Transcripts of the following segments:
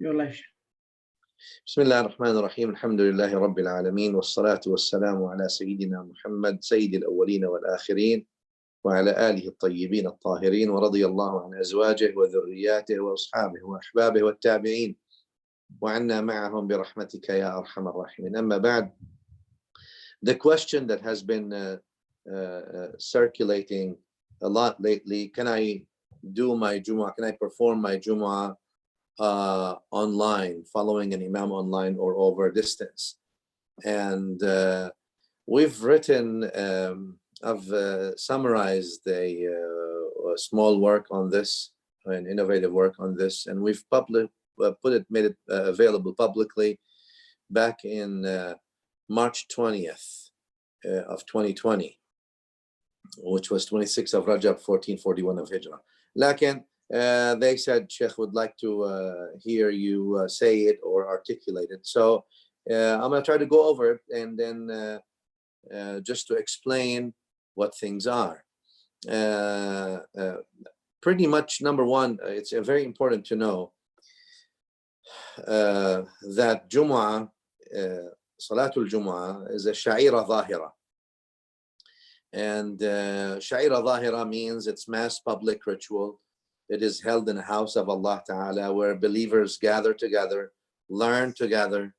your life. بسم الله الرحمن الرحيم الحمد لله رب العالمين والصلاة والسلام على سيدنا محمد سيد الأولين والآخرين وعلى آله الطيبين الطاهرين ورضي الله عن أزواجه وذرياته وأصحابه وأحبابه والتابعين وعنا معهم برحمتك يا أرحم الراحمين. أما بعد, the question that has been circulating a lot lately, can I do my Jumu'ah, can I perform my Jumu'ah online, following an imam online or over distance? And we've written, I've summarized a small work on this, an innovative work on this, and we've made it available publicly back in March 20th of 2020, which was 26th of Rajab 1441 of Hijrah. Lakin, they said Sheikh would like to hear you say it or articulate it. So I'm going to try to go over it and then just to explain what things are. Pretty much, number one, it's very important to know that Jumu'ah, Salatul Jumu'ah, is a Sha'ira Zahira. And Sha'ira Zahira means it's mass public ritual. It is held in the house of Allah Ta'ala, where believers gather together, learn together,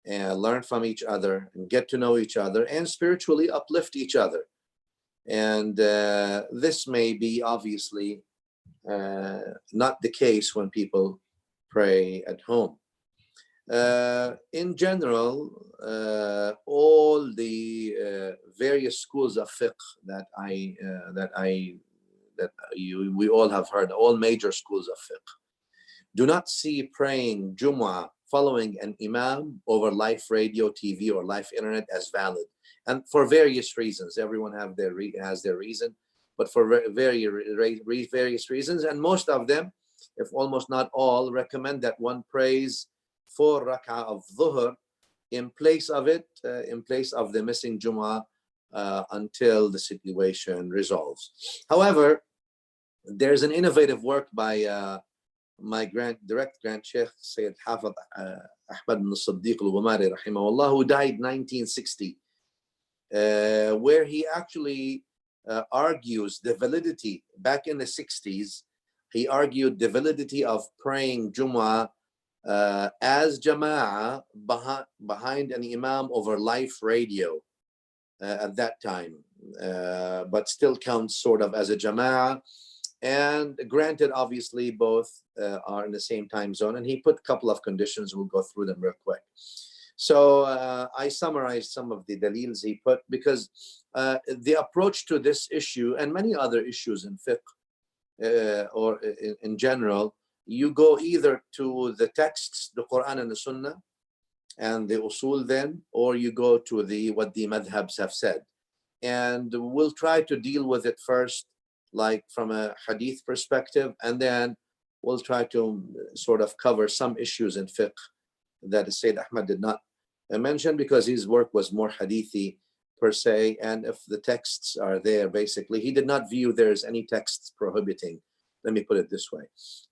and learn from each other, and get to know each other, and spiritually uplift each other. And this may be obviously not the case when people pray at home. In general, all the various schools of fiqh we all have heard, all major schools of fiqh, do not see praying Jumu'ah following an imam over live radio, TV, or live internet as valid, and for various reasons. Everyone has their reason, but for various reasons, and most of them, if almost not all, recommend that one prays 4 rak'ah of dhuhr in place of the missing Jumu'ah until the situation resolves. However, there's an innovative work by my direct grand Sheikh Sayyid Hafid Ahmad ibn Siddiq al-Ghumari rahimahullah, who died 1960, where he actually argues the validity, back in the 60s, he argued the validity of praying Jumu'ah as Jama'ah behind an imam over live radio at that time, but still counts sort of as a Jama'ah. And granted, obviously, both are in the same time zone. And he put a couple of conditions. We'll go through them real quick. So I summarized some of the dalils he put, because the approach to this issue and many other issues in fiqh or in general, you go either to the texts, the Quran and the Sunnah, and the usul then, or you go to what the madhabs have said. And we'll try to deal with it first, like from a hadith perspective, and then we'll try to sort of cover some issues in fiqh that Sayyid Ahmad did not mention, because his work was more hadithi per se, and if the texts are there, basically, he did not view there's any texts prohibiting, let me put it this way,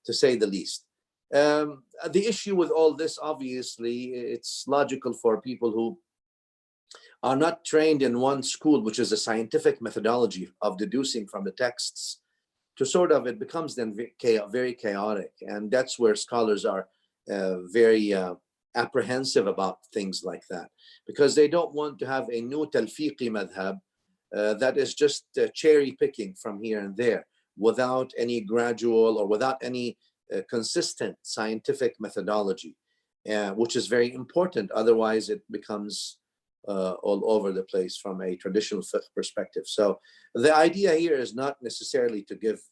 to say the least. The issue with all this, obviously, it's logical for people who are not trained in one school, which is a scientific methodology of deducing from the texts, to sort of, it becomes then very chaotic. And that's where scholars are very apprehensive about things like that, because they don't want to have a new talfiqi madhab that is just cherry picking from here and there, without any gradual or without any consistent scientific methodology, which is very important. Otherwise, it becomes all over the place from a traditional fiqh perspective. So the idea here is not necessarily to give,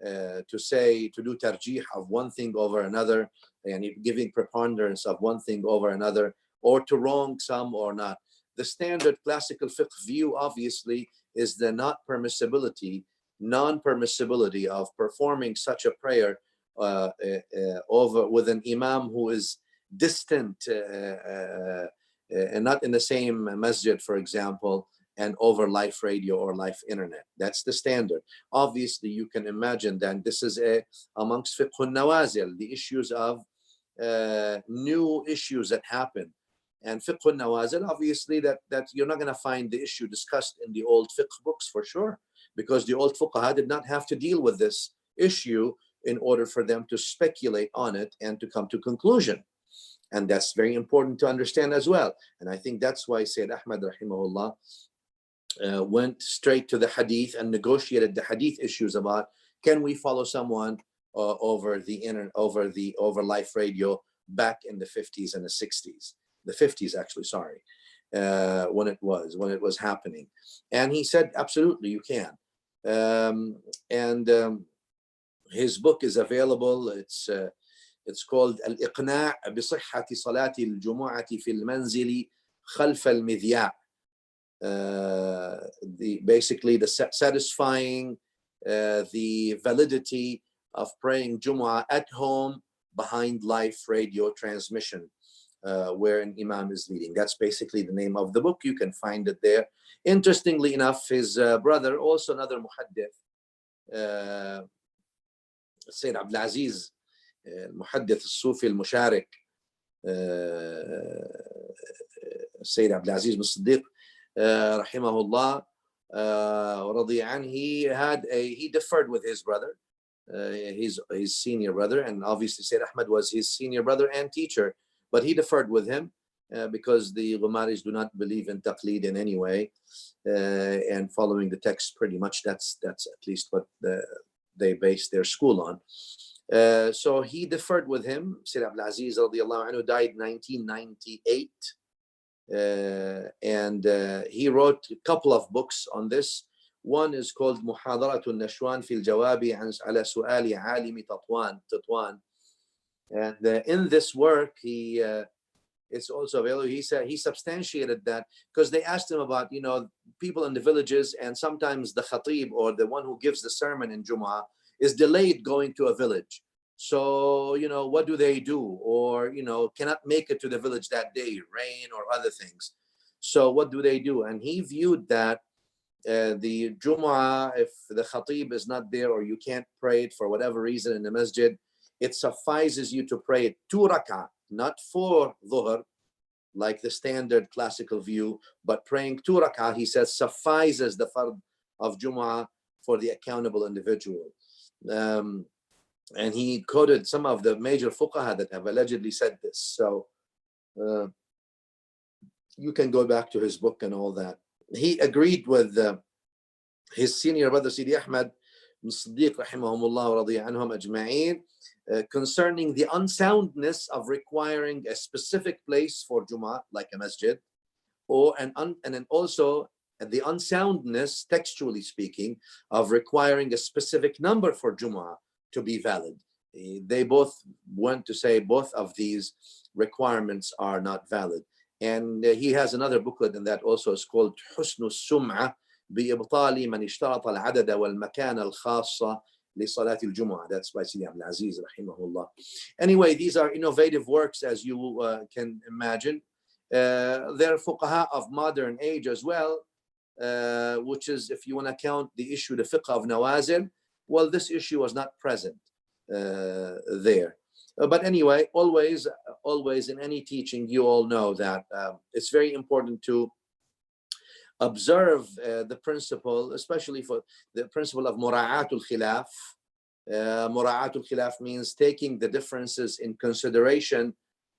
to do tarjih of one thing over another, and giving preponderance of one thing over another, or to wrong some or not. The standard classical fiqh view, obviously, is the non-permissibility of performing such a prayer over with an imam who is distant and not in the same masjid, for example, and over live radio or live internet. That's the standard. Obviously, you can imagine that this is amongst fiqh nawazil, the issues of new issues that happen. And fiqh al-nawazil, obviously, that you're not going to find the issue discussed in the old fiqh books for sure, because the old fuqaha did not have to deal with this issue in order for them to speculate on it and to come to conclusion. And that's very important to understand as well. And I think that's why Sayyid Ahmad rahimahullah went straight to the hadith and negotiated the hadith issues about, can we follow someone over the internet, over life radio back in the 50s and the 60s, the 50s actually, sorry, when it was happening. And he said, absolutely, you can. His book is available. It's called Al-Iqna' بصحة صلاة الجمعة في المنزل خلف المذياع. Basically the satisfying the validity of praying Jumu'ah at home behind live radio transmission, where an imam is leading. That's basically the name of the book. You can find it there. Interestingly enough, his brother, also another muhaddith, Sayyid Abdul Aziz, المحدث الصوفي المشارك, Sayyid Abdul Aziz bin Siddiq rahimahullah ورضي عنه, he deferred with his brother, his senior brother, and obviously Sayyid Ahmad was his senior brother and teacher, but he deferred with him because the Ghumaris do not believe in taqleed in any way, and following the text pretty much. That's at least what they base their school on. So he deferred with him. Sayyid Abdul Aziz radiallahu anhu died 1998. And he wrote a couple of books on this. One is called محاضرة النشوان في الجواب على سؤال عالم تطوان. And in this work, it's also available. He said he substantiated that because they asked him about, people in the villages, and sometimes the khatib, or the one who gives the sermon in Jumu'ah, is delayed going to a village. So, what do they do? Or, cannot make it to the village that day, rain or other things. So what do they do? And he viewed that the Jumu'ah, if the khatib is not there, or you can't pray it for whatever reason in the masjid, it suffices you to pray it 2 rak'ah, not 4 dhuhr, like the standard classical view, but praying 2 rak'ah, he says, suffices the fard of Jumu'ah for the accountable individual. And he quoted some of the major fuqaha that have allegedly said this. So you can go back to his book and all that. He agreed with his senior brother, Sidi Ahmad bin Siddiq, rahimahumullah, radiya anhum ajma'een, concerning the unsoundness of requiring a specific place for Jumu'ah, like a masjid, and then also the unsoundness, textually speaking, of requiring a specific number for Jumu'ah to be valid. They both went to say both of these requirements are not valid. And he has another booklet, and that also is called حسن السمعة بإبطال من اشترط العدد والمكان الخاصة لصلاة الجمعة. That's by Sidi Abdul Aziz rahimahullah. Anyway, these are innovative works, as you can imagine. They're fuqaha of modern age as well, which is, if you want to count the issue, the fiqh of nawazil, well, this issue was not present there. But anyway, always in any teaching, you all know that it's very important to observe the principle, especially for the principle of mura'atul khilaf. Mura'atul khilaf means taking the differences in consideration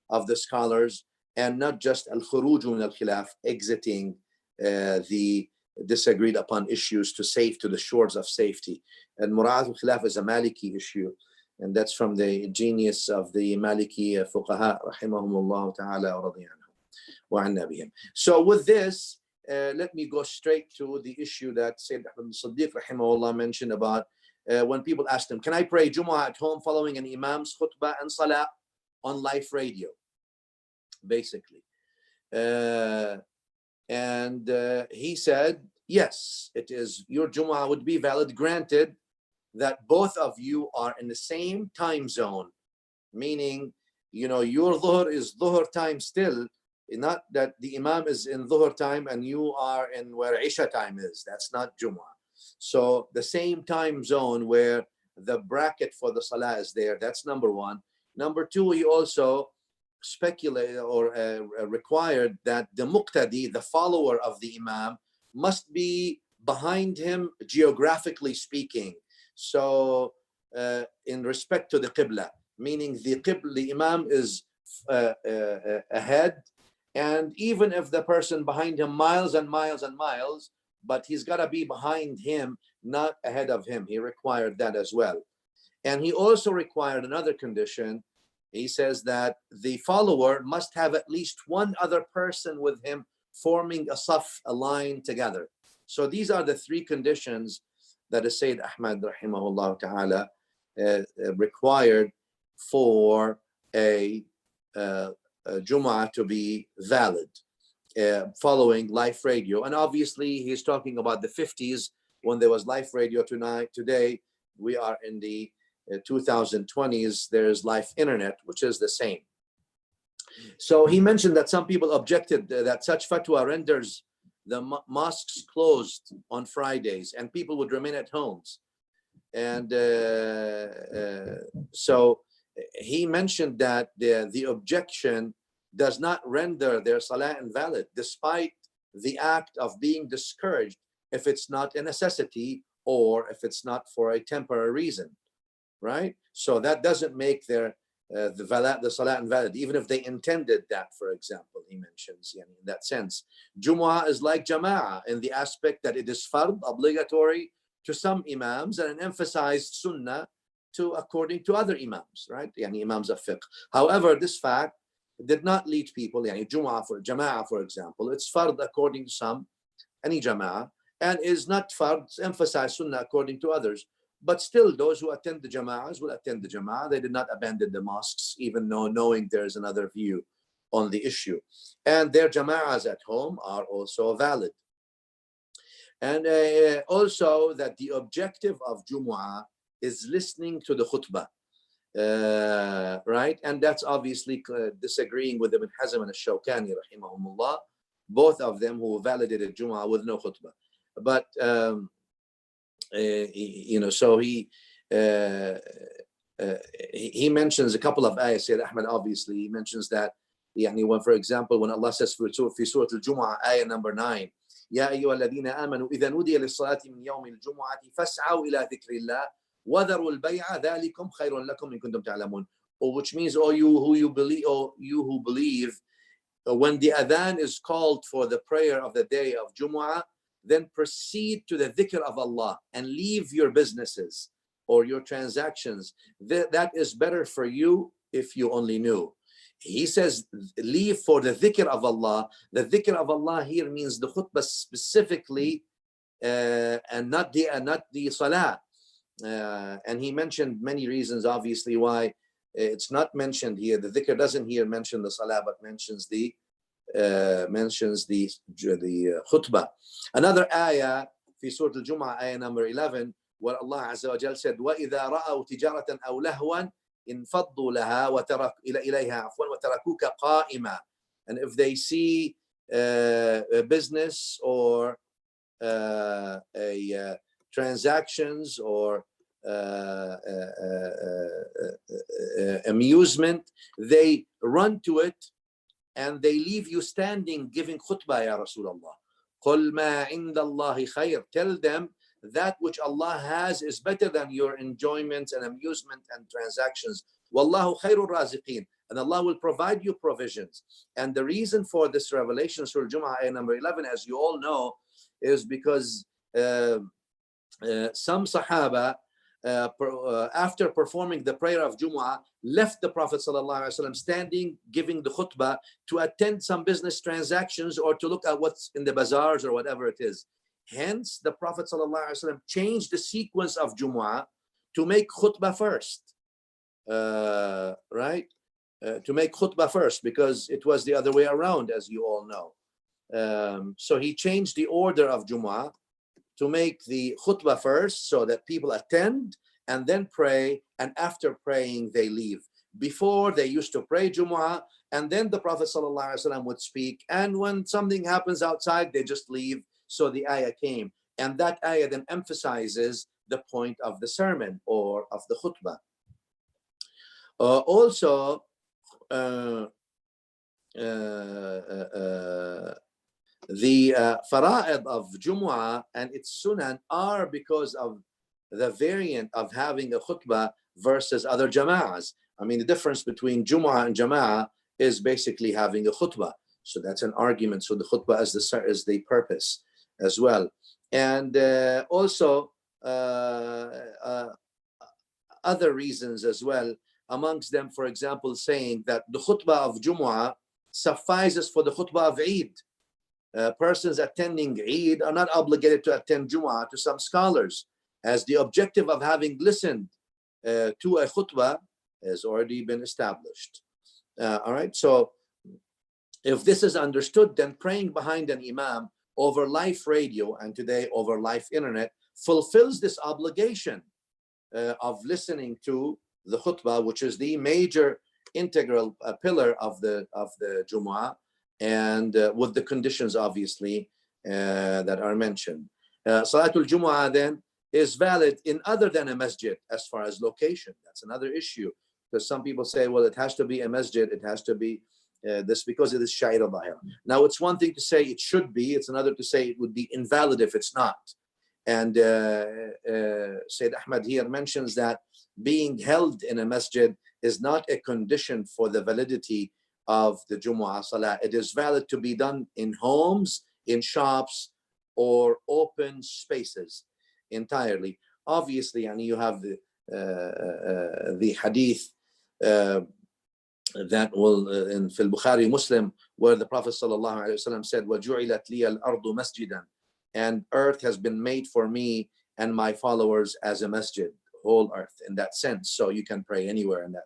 of the scholars, and not just al-khuruj min al-khilaf, exiting the disagreed upon issues to the shores of safety. And mura'atul khilaf is a Maliki issue, and that's from the genius of the Maliki fuqaha rahimahumullah ta'ala wa radiyanahum wa anna bihim. So with this, let me go straight to the issue that Sayyid Ahmad Siddiq rahimahullah mentioned about when people asked him, can I pray Jumu'ah at home following an imam's khutbah and salah on live radio, basically. And he said, yes, it is, your Jumu'ah would be valid, granted that both of you are in the same time zone, meaning, your dhuhr is dhuhr time still, not that the imam is in dhuhr time and you are in where Isha time is. That's not Jumu'ah. So the same time zone where the bracket for the salah is there, that's number one. Number two, he also speculated or required that the muqtadi, the follower of the imam, must be behind him geographically speaking. So in respect to the qibla, meaning the imam is ahead, and even if the person behind him miles and miles and miles, but he's got to be behind him, not ahead of him. He required that as well. And he also required another condition. He says that the follower must have at least one other person with him forming a saf, a line together. So these are the three conditions that Sayyid Ahmad rahimahullah ta'ala required for a Jumu'ah to be valid, following live radio. And obviously he's talking about the 50s when there was live radio. Today we are in the 2020s, there's live internet, which is the same. So he mentioned that some people objected that such fatwa renders the mosques closed on Fridays and people would remain at homes. And so he mentioned that the objection does not render their salah invalid, despite the act of being discouraged if it's not a necessity or if it's not for a temporary reason, right? So that doesn't make their the salah invalid, even if they intended that, for example, he mentions in that sense. Jumu'ah is like jama'ah in the aspect that it is fard, obligatory to some imams, and an emphasized sunnah according to other imams, right? Imams of fiqh. However, this fact did not lead people, Jumu'ah for jama'ah, for example, it's fard according to some, any jama'ah, and is not fard, emphasized sunnah according to others. But still, those who attend the jama'ahs will attend the jama'ah. They did not abandon the mosques, even though knowing there's another view on the issue. And their jama'ahs at home are also valid. And also that the objective of Jumu'ah is listening to the khutbah, right? And that's obviously disagreeing with Ibn Hazm and Shawkani, rahimahumullah, both of them who validated Jumu'ah with no khutbah. But so he mentions a couple of ayahs. Sayyid Ahmad obviously he mentions that when, for example, when Allah says في Surah Al-Jumu'ah, ayah number 9, يا أيها الذين آمنوا إذا نودي للصلاة من يوم الجمعة فاسعوا إلى ذكر الله وذروا البيع ذلكم خير لكم إن كنتم تعلمون. Which means, you who believe, when the adhan is called for the prayer of the day of Jumu'ah, then proceed to the dhikr of Allah and leave your businesses or your transactions. That is better for you if you only knew. He says, leave for the dhikr of Allah. The dhikr of Allah here means the khutbah specifically, and not the salah. And he mentioned many reasons, obviously, why it's not mentioned here. The dhikr doesn't here mention the salah, but mentions the khutbah. Another ayah في Surah Al-Jumu'ah, ayah number 11, where Allah Azza wa Jal said, وَإِذَا رَأَوْا تِجَارَةً أَوْ لَهْوًا انفضوا لها إليها عفوا وتركوك قائما. And if they see a business or transactions or amusement, they run to it and they leave you standing giving khutbah, ya Rasulullah. قُلْ مَا عِنْدَ اللَّهِ خَيْرٌ. Tell them that which Allah has is better than your enjoyments and amusement and transactions. Wallahu khairur raziqeen. And Allah will provide you provisions. And the reason for this revelation, Surah Jumu'ah, ayah number 11, as you all know, is because some Sahaba, after performing the prayer of Jumu'ah, left the Prophet ﷺ standing, giving the khutbah, to attend some business transactions or to look at what's in the bazaars or whatever it is. Hence, the Prophet ﷺ changed the sequence of Jumu'ah to make khutbah first, right? To make khutbah first, because it was the other way around, as you all know. So he changed the order of Jumu'ah to make the khutbah first, so that people attend and then pray, and after praying they leave. Before, they used to pray Jumu'ah, and then the Prophet ﷺ would speak, and when something happens outside, they just leave. So the ayah came, and that ayah then emphasizes the point of the sermon or of the khutbah. Also, the fara'id of Jumu'ah and its sunan are because of the variant of having a khutbah versus other jama'ahs. I mean, the difference between Jumu'ah and jama'ah is basically having a khutbah. So that's an argument. So the khutbah is the purpose as well. And also other reasons as well. Amongst them, for example, saying that the khutbah of Jumu'ah suffices for the khutbah of Eid. Persons attending Eid are not obligated to attend Jumu'ah to some scholars, as the objective of having listened to a khutbah has already been established. All right, so if this is understood, then praying behind an imam over live radio and today over live internet fulfills this obligation of listening to the khutbah, which is the major integral pillar of the Jumu'ah, and with the conditions obviously that are mentioned. Salatul Jumu'ah then is valid in other than a masjid as far as location. That's another issue, because some people say, well, it has to be a masjid, it has to be this because it is Sha'ir al-Zahir. Now, it's one thing to say it should be, it's another to say it would be invalid if it's not. And Sayyid Ahmad here mentions that being held in a masjid is not a condition for the validity of the Jumu'ah Salah. It is valid to be done in homes, in shops, or open spaces entirely. Obviously, and you have the hadith that will in Fil Bukhari Muslim, where the Prophet ﷺ said, وَجُعِلَتْ لِيَ الْأَرْضُ مَسْجِدًا, and earth has been made for me and my followers as a masjid, whole earth in that sense. So you can pray anywhere in that,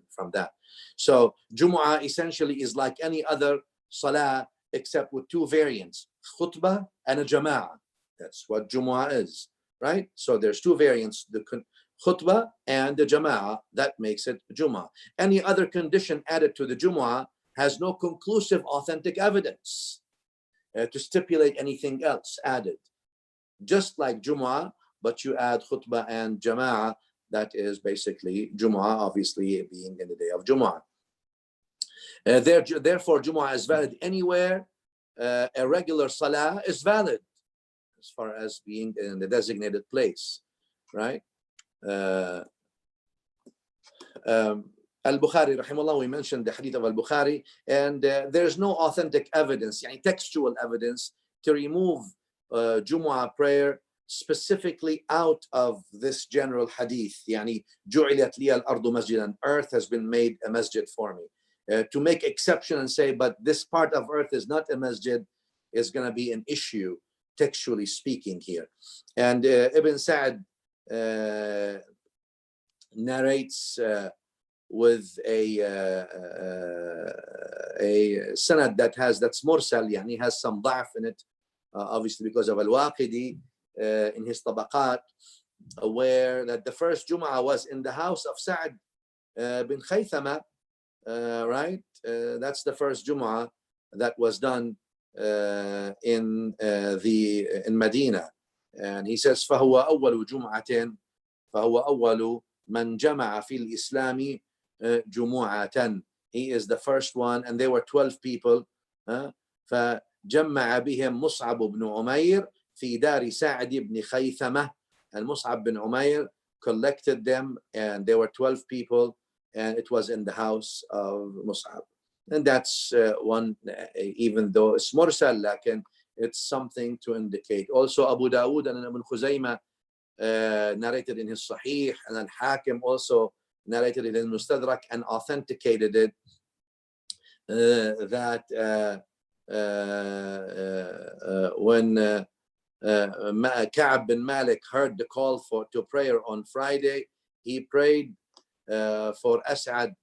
from that. So Jumu'ah essentially is like any other salah except with two variants, khutbah and a jama'ah. That's what Jumu'ah is, right? So there's two variants, the khutbah and the jama'ah. That makes it Jumu'ah. Any other condition added to the Jumu'ah has no conclusive authentic evidence to stipulate anything else added. Just like Jumu'ah, but you add khutbah and jama'ah, that is basically Jumu'ah, obviously being in the day of Jumu'ah. Therefore, Jumu'ah is valid anywhere. A regular salah is valid as far as being in the designated place, right? Al-Bukhari, rahimahullah, we mentioned the hadith of Al-Bukhari, and there's no authentic evidence, textual evidence, to remove Jumu'ah prayer specifically out of this general hadith. جُعِلَتْ لِيَ الْأَرْضُ مَسْجِدًا, earth has been made a masjid for me. To make exception and say, but this part of earth is not a masjid, is going to be an issue, textually speaking here. And Ibn Sa'd narrates with a sanad that's mursal, has some da'f in it, obviously because of Al-Waqidi in his tabaqat, where that the first Jumu'ah was in the house of Sa'd bin Khaythama, right? That's the first Jumu'ah that was done in Medina. And he says, فهو أول جمعة فهو أول من جمع في الإسلام جمعة. He is the first one, and there were 12 people. فجمع بهم مصعب بن عمير في دار سعد بن خيثمة. And Mus'ab bin Umayr collected them, and there were 12 people, and it was in the house of Mus'ab. And that's one, even though it's mursal, lakin it's something to indicate. Also, Abu Dawood and Ibn Khuzaymah narrated in his Sahih, and then Hakim also narrated it in Mustadrak and authenticated it, that when Ka'b bin Malik heard the call to prayer on Friday, he prayed for As'ad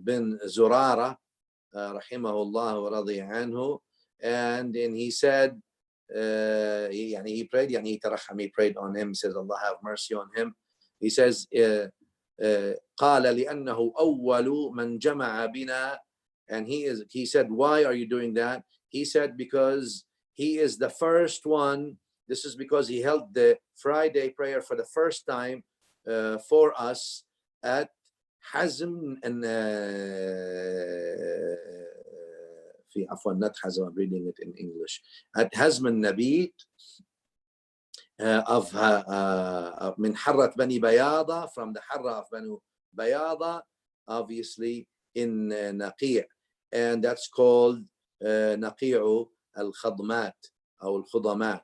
bin Zurara, rahimahullah wa radiya anhu, and then he said, he prayed, he prayed on him. He says, Allah have mercy on him. He says, قال لأنه أول من جمع بنا, and he said, why are you doing that? He said, because he is the first one. This is because he held the Friday prayer for the first time for us at حزم في عفوا not حزم, I'm reading it in English. At حزم النبيت of من حرة بني بياضة, from the حرة of Banu Bayada, obviously in Naqi', and that's called Naqi'u al-Khadmat or al-Khudamat.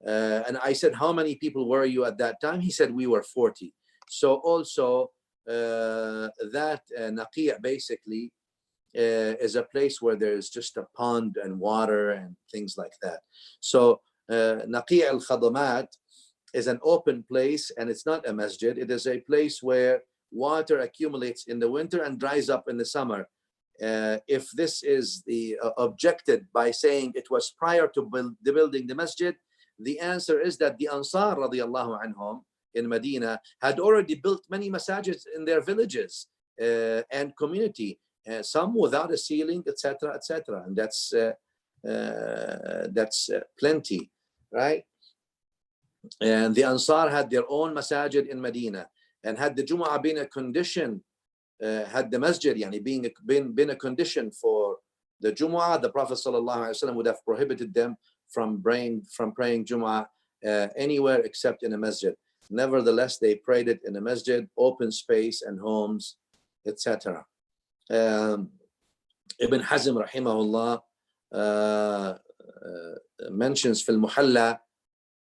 And I said, how many people were you at that time? He said, we were 40. So also that Naqi' basically is a place where there's just a pond and water and things like that. So Naqi' al-Khadamat is an open place, and it's not a masjid. It is a place where water accumulates in the winter and dries up in the summer. If this is objected by saying it was prior to the building the masjid, the answer is that the Ansar radiallahu anhum in Medina had already built many masajids in their villages and community, some without a ceiling, etc., etc. And that's plenty, right? And the Ansar had their own masajid in Medina, and had the Jumu'ah been a condition, had the masjid been a condition for the Jumu'ah, the Prophet ﷺ would have prohibited them from praying Jumu'ah anywhere except in a masjid. Nevertheless, they prayed it in a masjid, open space and homes, etc. Ibn Hazm rahimahullah mentions في المحلى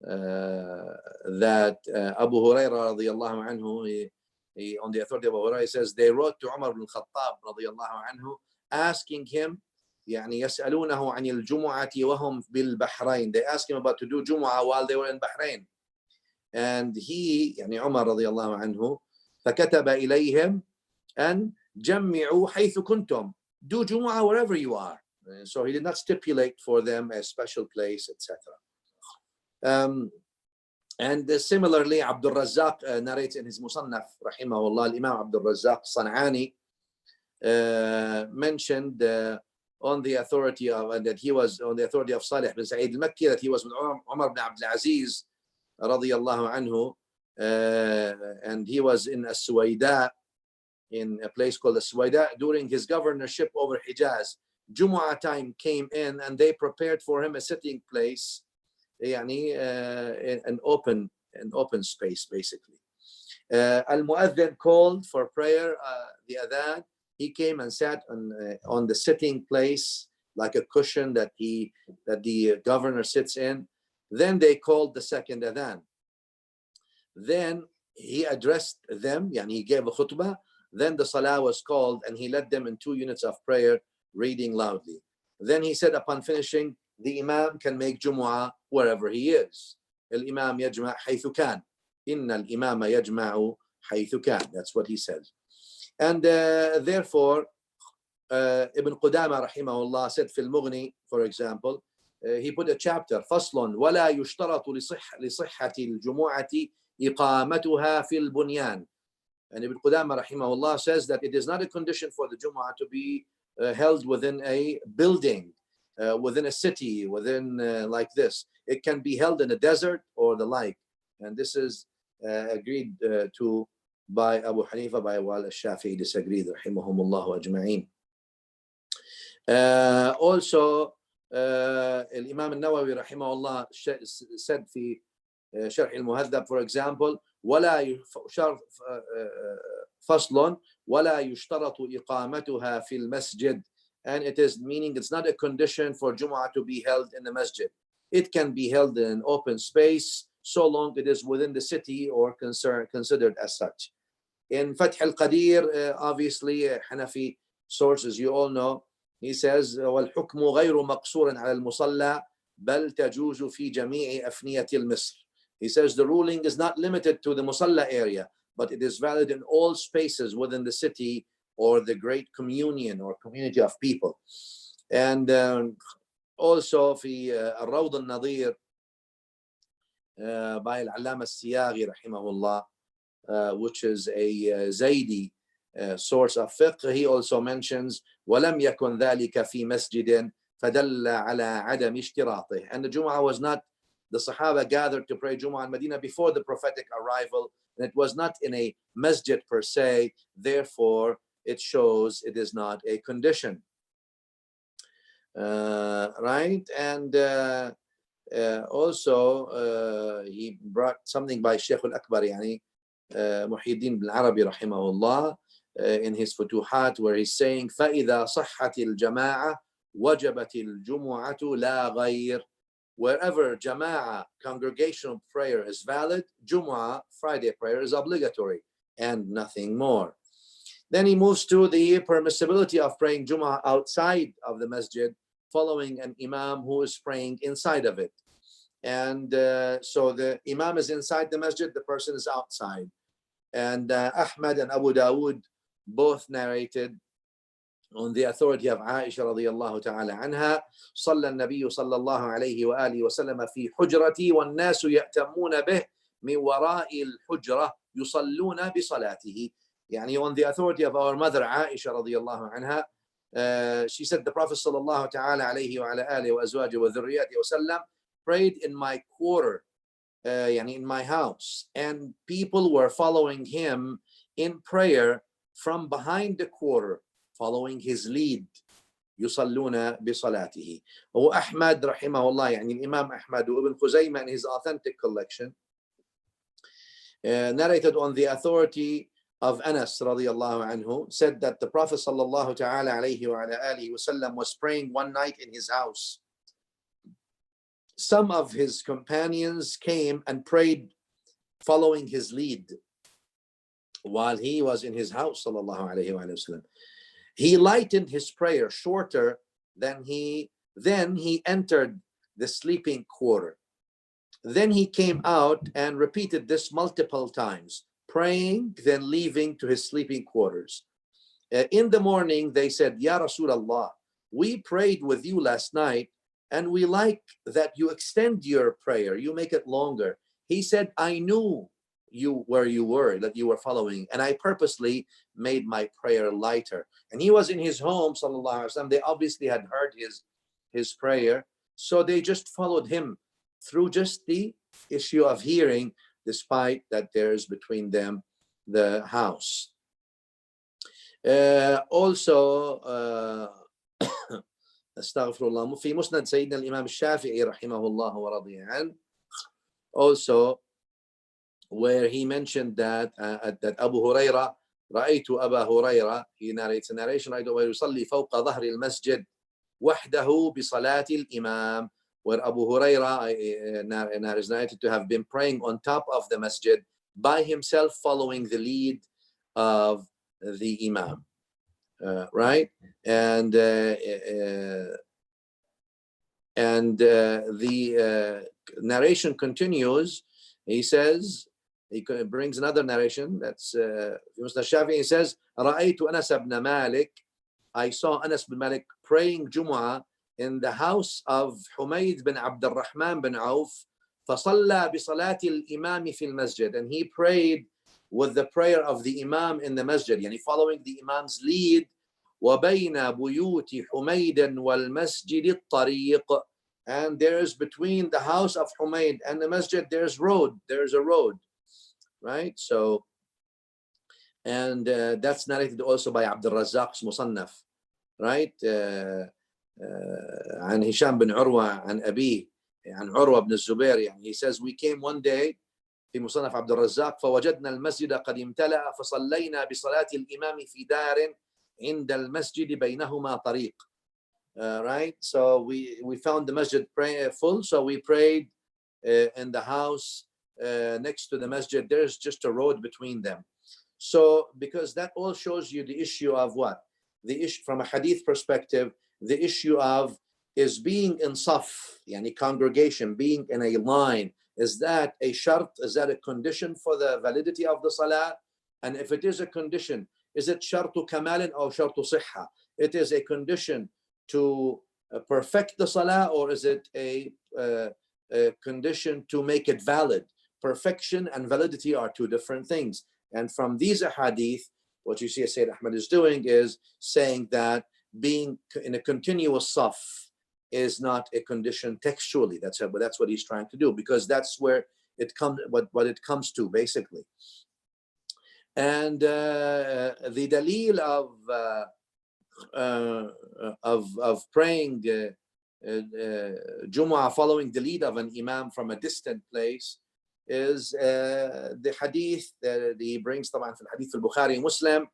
that Abu Hurairah radiallahu anhu, he on the authority of Abu Hurairah, says they wrote to Umar ibn Khattab radiallahu anhu asking him, يعني يسألونه عن الجمعة وهم بالبحرين. They asked him about to do Jumu'ah while they were in Bahrain. And he, يعني عمر رضي الله عنه, فكتب إليهم أن جمعوا حيث كنتم. Do Jumu'ah wherever you are. So he did not stipulate for them a special place, etc. And similarly, Abdul Razzaq narrates in his Musannaf, rahimahullah, Imam Abdul Razzaq San'ani mentioned on the authority of, that he was on the authority of Salih bin Sa'id al-Makki, that he was with Umar ibn Abdul Aziz radiyallahu anhu, and he was in As-Suwaida, in a place called As-Suwaida, during his governorship over Hijaz. Jumu'ah time came in, and they prepared for him a sitting place, an open space basically. Al-Mu'adhin called for prayer, the Adhan. He came and sat on the sitting place, like a cushion that the governor sits in. Then they called the second Adhan. Then he addressed them, he gave a khutbah. Then the salah was called, and he led them in 2 units of prayer, reading loudly. Then he said, upon finishing, the imam can make Jumu'ah wherever he is. Al-imam yajma' haythu kan. Inna al-imama yajma'u haythu kan. That's what he says. And therefore, Ibn Qudama rahimahullah said في المغني, for example, he put a chapter, فصل ولا يشترط لصحة الجمعة إقامتها في البنيان. And Ibn Qudama rahimahullah says that it is not a condition for the Jumu'ah to be held within a building, within a city, within like this. It can be held in a desert or the like. And this is agreed to by Abu Hanifa, by Wal al-Shafi'i disagreed, rahimahumullah ajma'in. Also, Imam al-Nawawi rahimahullah said في شرح المهذب, for example, ولا فصل ولا يشترط إقامتها في المسجد. And it is meaning it's not a condition for Jumu'ah to be held in the masjid. It can be held in an open space so long it is within the city or considered as such. In Fath al-Qadir, obviously, Hanafi sources, you all know, he says, وَالْحُكْمُ غَيْرُ مَقْصُورٍ عَلَى الْمُصَلَّى بَلْ تَجُوزُ فِي جَمِيعِ أَفْنِيَةِ الْمِصْرِ. He says the ruling is not limited to the Musalla area, but it is valid in all spaces within the city or the great communion or community of people. And also في الروض النظير by Al-Allama al-Siyaghi rahimahullah, which is a Zaydi source of fiqh, he also mentions وَلَمْ يَكُنْ ذَلِكَ فِي مَسْجِدٍ فَدَلَّ عَلَى عَدَمِ اشْتِرَاطِهِ. And the Jumu'ah was not the Sahaba gathered to pray Jumu'ah in Medina before the prophetic arrival, and it was not in a masjid per se. Therefore, it shows it is not a condition. Right? And also he brought something by Shaykh al-Akbar, yani Muhyiddin bin Arabi rahimahullah, in his Futuhat, where he's saying فَإِذَا صَحَّتِ الْجَمَاعَةِ وَجَبَتِ الْجُمُعَةُ لَا غَيْرٍ. Wherever Jama'ah, congregational prayer, is valid, Jumu'ah, Friday prayer, is obligatory and nothing more. Then he moves to the permissibility of praying Jumu'ah outside of the masjid, following an imam who is praying inside of it. And so the imam is inside the masjid, the person is outside. And Ahmad and Abu Dawood both narrated on the authority of Aisha radiyallahu ta'ala anha, صلى النبي صلى الله عليه وآله وسلم في حجرتي والناس يأتمون به من وراء الحجرة يصلون بصلاته. يعني on the authority of our mother Aisha radiyallahu anha, she said the Prophet sallallahu ta'ala alayhi wa ala alihi wa azwajihi wa dhurriyyatihi wa sallam prayed in my quarter, يعني in my house, and people were following him in prayer from behind the quarter, following his lead. يصلون بصلاته. وأحمد رحمه الله, يعني الإمام أحمد وابن خزيمة in his authentic collection, narrated on the authority of Anas radiyallahu anhu, said that the Prophet sallallahu ta'ala alayhi wa ala alihi wasallam was praying one night in his house. Some of his companions came and prayed following his lead while he was in his house sallallahu alayhi wa sallam. He lightened his prayer shorter than then he entered the sleeping quarter. Then he came out and repeated this multiple times, praying, then leaving to his sleeping quarters. In the morning, they said, Ya Rasulullah, we prayed with you last night, and we like that you extend your prayer, you make it longer. He said, I knew where you were, that you were following, and I purposely made my prayer lighter. And he was in his home, sallallahu alaihi wasallam. They obviously had heard his prayer, so they just followed him through just the issue of hearing, despite that there's between them the house. Also, astaghfirullah, في مسند سيدنا الإمام الشافعي رحمه الله ورضي عنه, also where he mentioned that that Abu Huraira, رأيت أبا هريرة, he narrates a narration, رأيت أبا يصلي فوق ظهر المسجد وحده بصلاة الإمام, where Abu Huraira is narrated to have been praying on top of the masjid by himself, following the lead of the imam. Right? And the narration continues. He says, he brings another narration that's Musnad Shafi'i. He says, رأيت أنس بن مالك, I saw Anas bin Malik praying Jumu'ah in the house of Humayd bin Abd al-Rahman bin Auf, فصلى بصلاة الإمام في المسجد, and he prayed with the prayer of the imam in the masjid, yani following the imam's lead. وبين بيوت حميد والمسجد الطريق, and there's between the house of Humayd and the masjid there's a road, right? So, and that's narrated also by Abdul Razzaq's Musannaf, right? عن هشام بن عروة عن أبيه عن عروة بن الزبير, يعني he says, we came one day في مصنف عبد الرزاق فوجدنا المسجد قد امتلأ فصلينا بصلاة الإمام في دار عند المسجد بينهما طريق. Right? So we found the masjid full, so we prayed in the house next to the masjid. There's just a road between them. So because that all shows you the issue of what? The issue from a hadith perspective, the issue of is being in saf, yani congregation, being in a line, is that a shart? Is that a condition for the validity of the salah? And if it is a condition, is it shartu kamalin or shartu sihha? It is a condition to perfect the salah, or is it a condition to make it valid? Perfection and validity are two different things. And from these ahadith, what you see Sayyid Ahmad is doing is saying that being in a continuous saf is not a condition textually. That's what he's trying to do, because that's where it comes, what it comes to basically. And the dalil of praying Jumu'ah following the lead of an imam from a distant place is the hadith that he brings, طبعا في الحديث البخاري and Muslim,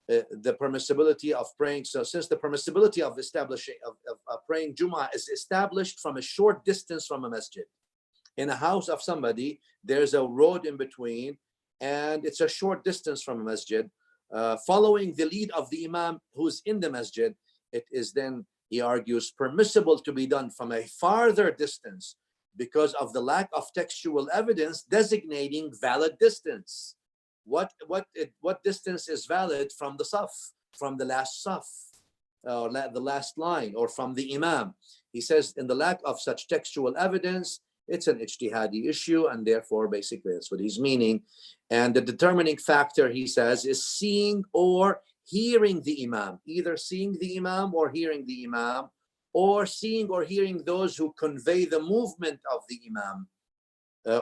the permissibility of praying. So since the permissibility of establishing of praying Jumu'ah is established from a short distance from a masjid, in a house of somebody, there's a road in between, and it's a short distance from a masjid. Following the lead of the imam who's in the masjid, it is then, he argues, permissible to be done from a farther distance because of the lack of textual evidence designating valid distance. What distance is valid from the saf, from the last saf, or the last line, or from the imam? He says, in the lack of such textual evidence, it's an ijtihadi issue, and therefore basically that's what he's meaning. And the determining factor, he says, is seeing or hearing the imam, either seeing the imam or hearing the imam, or seeing or hearing those who convey the movement of the imam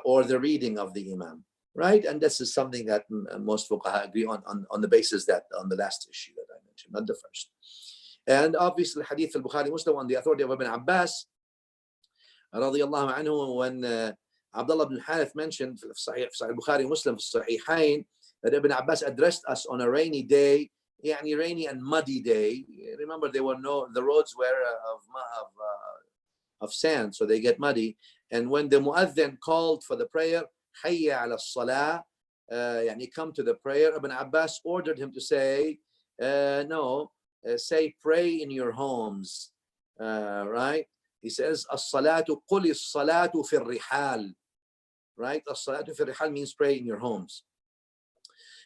or the reading of the imam, right? And this is something that most fuqaha agree on the basis that, on the last issue that I mentioned, not the first. And obviously hadith al-Bukhari Muslim on the authority of Ibn Abbas radiyallahu anhu, when Abdullah ibn Harith mentioned في Sahih Bukhari Muslim في Sahihain that Ibn Abbas addressed us on a rainy day, يعني rainy and muddy day. Remember, the roads were of sand, so they get muddy. And when the muadhin called for the prayer, hayya ala salah, يعني come to the prayer, Ibn Abbas ordered him to say, say pray in your homes, right? He says, as-salatu qul as-salatu fi rihal, right? As-salatu fi rihal means pray in your homes.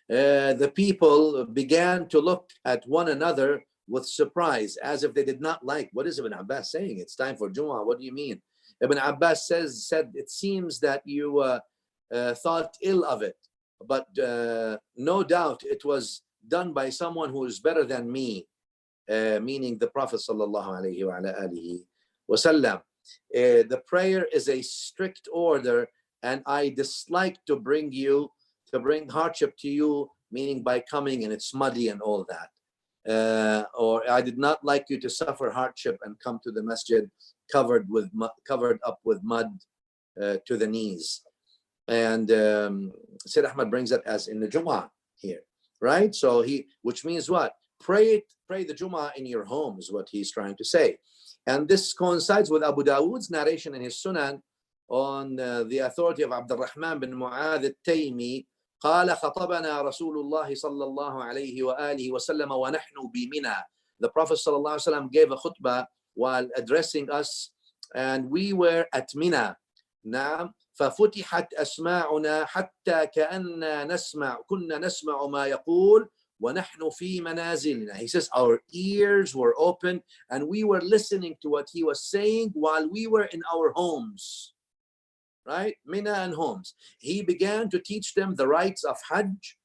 The people began to look at one another with surprise, as if they did not like, what is Ibn Abbas saying? It's time for Jumu'ah. What do you mean? Ibn Abbas said, it seems that you thought ill of it, but no doubt it was done by someone who is better than me, meaning the Prophet sallallahu alaihi wa ala alihi wasallam. The prayer is a strict order, and I dislike to bring hardship to you, meaning by coming and it's muddy and all that. Or I did not like you to suffer hardship and come to the masjid covered up with mud to the knees. And Sayyid Ahmad brings that as in the Jumu'ah here, right? So which means what? Pray the Jumu'ah in your home is what he's trying to say. And this coincides with Abu Dawood's narration in his Sunan on the authority of Abdurrahman bin Mu'adh al-Taymi. قال خطبنا رسول الله صلى الله عليه وآله وسلم ونحن بمنى. The Prophet صلى الله عليه وسلم gave a khutbah while addressing us, and we were at Mina. نعم. ففتحت أسماعنا حتى كنا نسمع ما يقول ونحن في منازلنا. He says our ears were open and we were listening to what he was saying while we were in our homes. Right? Mina and homes. He began to teach them the rites of Hajj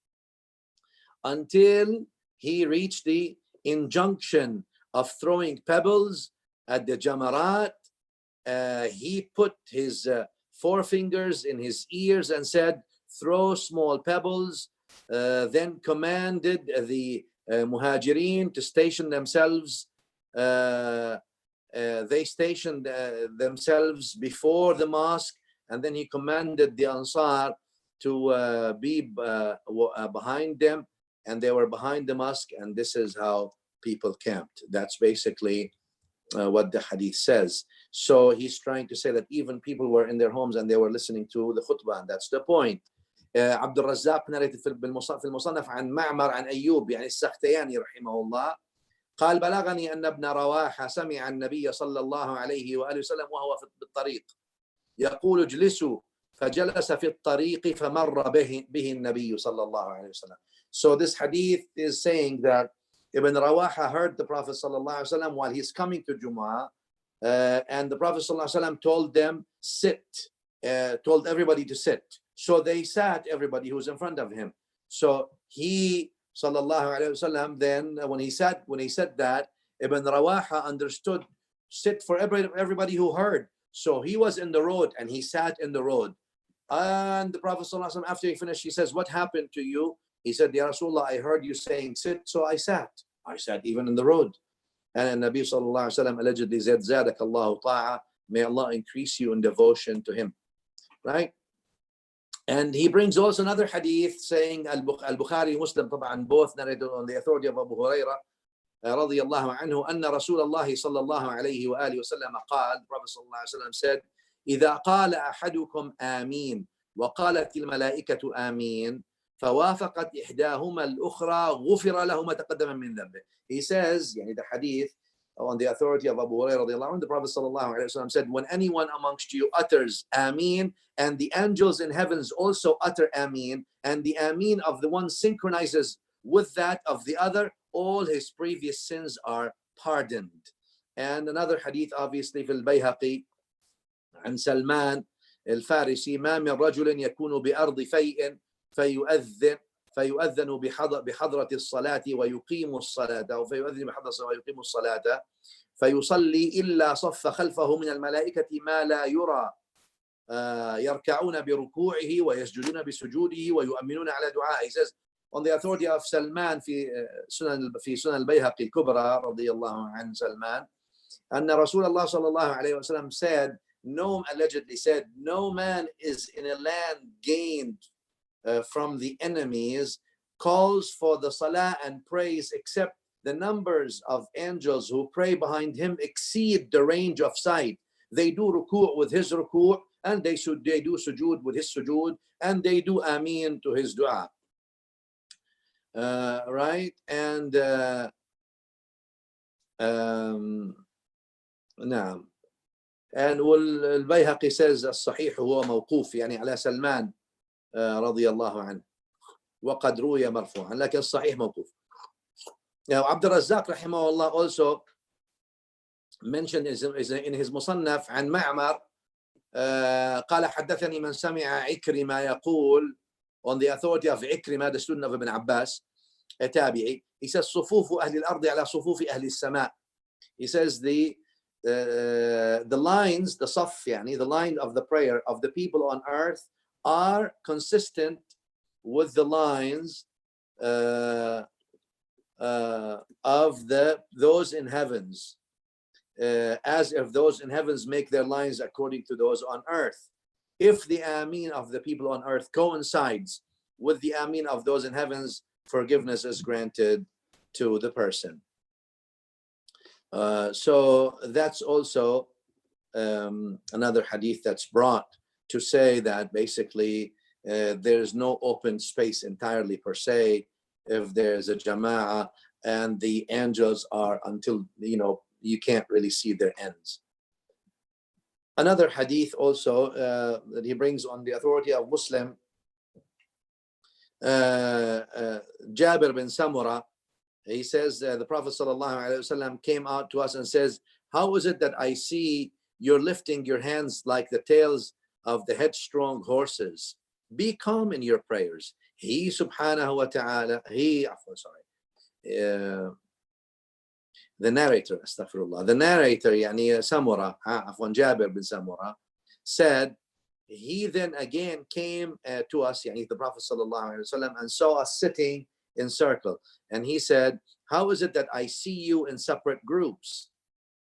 until he reached the injunction of throwing pebbles at the Jamarat. He put his forefingers in his ears and said, throw small pebbles, then commanded the Muhajirin to station themselves. They stationed themselves before the mosque, and then he commanded the Ansar to be behind them, and they were behind the mosque, and this is how people camped. That's basically what the hadith says. So he's trying to say that even people were in their homes and they were listening to the khutbah, and that's the point. عبد الرزاق narrated في المصنف عن معمر عن أيوب يعني السختياني رحمه الله قال بلغني أن ابن رواحة سمع النبي صلى الله عليه وآله وسلم وهو بالطريق يقول اجلسوا فجلس في الطريق فمر به النبي صلى الله عليه وسلم. So this hadith is saying that Ibn Rawaha heard the Prophet صلى الله عليه وسلم while he's coming to Jumu'ah, and the Prophet صلى الله عليه وسلم told them sit, told everybody to sit. So they sat, everybody who was in front of him. So he sallallahu alaihi wasallam then when he said that, Ibn Rawaha understood sit for everybody who heard. So he was in the road and he sat in the road. And the Prophet ﷺ, after he finished, he says, what happened to you? He said, Ya Rasulullah, I heard you saying sit, so I sat. I sat even in the road. And Nabi Sallallahu Alaihi Wasallam allegedly said, Zadak Allahu ta'a, may Allah increase you in devotion to him. Right? And he brings also another hadith saying, Al-Bukhari, Muslim, طبعا, both narrated on the authority of Abu Hurairah, رضي الله عنه, أن رسول الله صلى الله عليه وآله وسلم قال, Prophet صلى الله عليه وسلم said, إذا قال أحدكم آمين وقالت الملائكة آمين فوافقت إحداهما الأخرى غفر له ما تقدم من ذنبه. He says, يعني the hadith on the authority of Abu Hurairah رضي الله عنه, the Prophet صلى الله عليه وسلم said, when anyone amongst you utters Ameen, and the angels in heavens also utter Ameen, and the Ameen of the one synchronizes with that of the other, all his previous sins are pardoned. And another hadith, obviously, في البيهقي عن سلمان الفارسي, ما من رجل يكون بأرض فيء فيؤذن بحضرة الصلاة ويقيم الصلاة، أو فيؤذن بحضرة الصلاة ويقيم الصلاة فيصلي إلا صف خلفه من الملائكة ما لا يرى يركعون بركوعه ويسجدون بسجوده ويؤمنون على دعائه. He says, on the authority of Salman في سنن البيهقي الكبرى رضي الله عن سلمان, أن رسول الله صلى الله عليه وسلم said, allegedly said, no man is in a land gained from the enemies calls for the salah and prays except the numbers of angels who pray behind him exceed the range of sight. They do ruku' with his ruku', and they do sujood with his sujood, and they do ameen to his dua. Right? And نعم. And البيهقي says الصحيح هو موقوف يعني على سلمان رضي الله عنه وقد روي مرفوعا, لكن الصحيح موقوف. Now عبد الرزاق رحمه الله also mentioned in his مصنف عن معمر قال حدثني من سمع عكرمة يقول, on the authority of عكرمة, the student of Ibn Abbas, a tabi'i, he says صفوف أهل الأرض على صفوف أهل السماء. He says the lines, the صف يعني, the line of the prayer of the people on earth are consistent with the lines of those in heavens, as if those in heavens make their lines according to those on earth. If the ameen of the people on earth coincides with the ameen of those in heavens, forgiveness is granted to the person. So that's also another hadith that's brought to say that basically there's no open space entirely per se if there's a jama'ah and the angels are until, you can't really see their ends. Another hadith also that he brings on the authority of Muslim, Jabir bin Samura, he says the Prophet ﷺ came out to us and says, how is it that I see you're lifting your hands like the tails of the headstrong horses? Be calm in your prayers. He subhanahu wa ta'ala, the narrator, astaghfirullah, the narrator, yani Samura, Jabir bin Samura, said, he then again came to us, yani the Prophet sallallahu alaihi wasallam, and saw us sitting in circle. And he said, how is it that I see you in separate groups?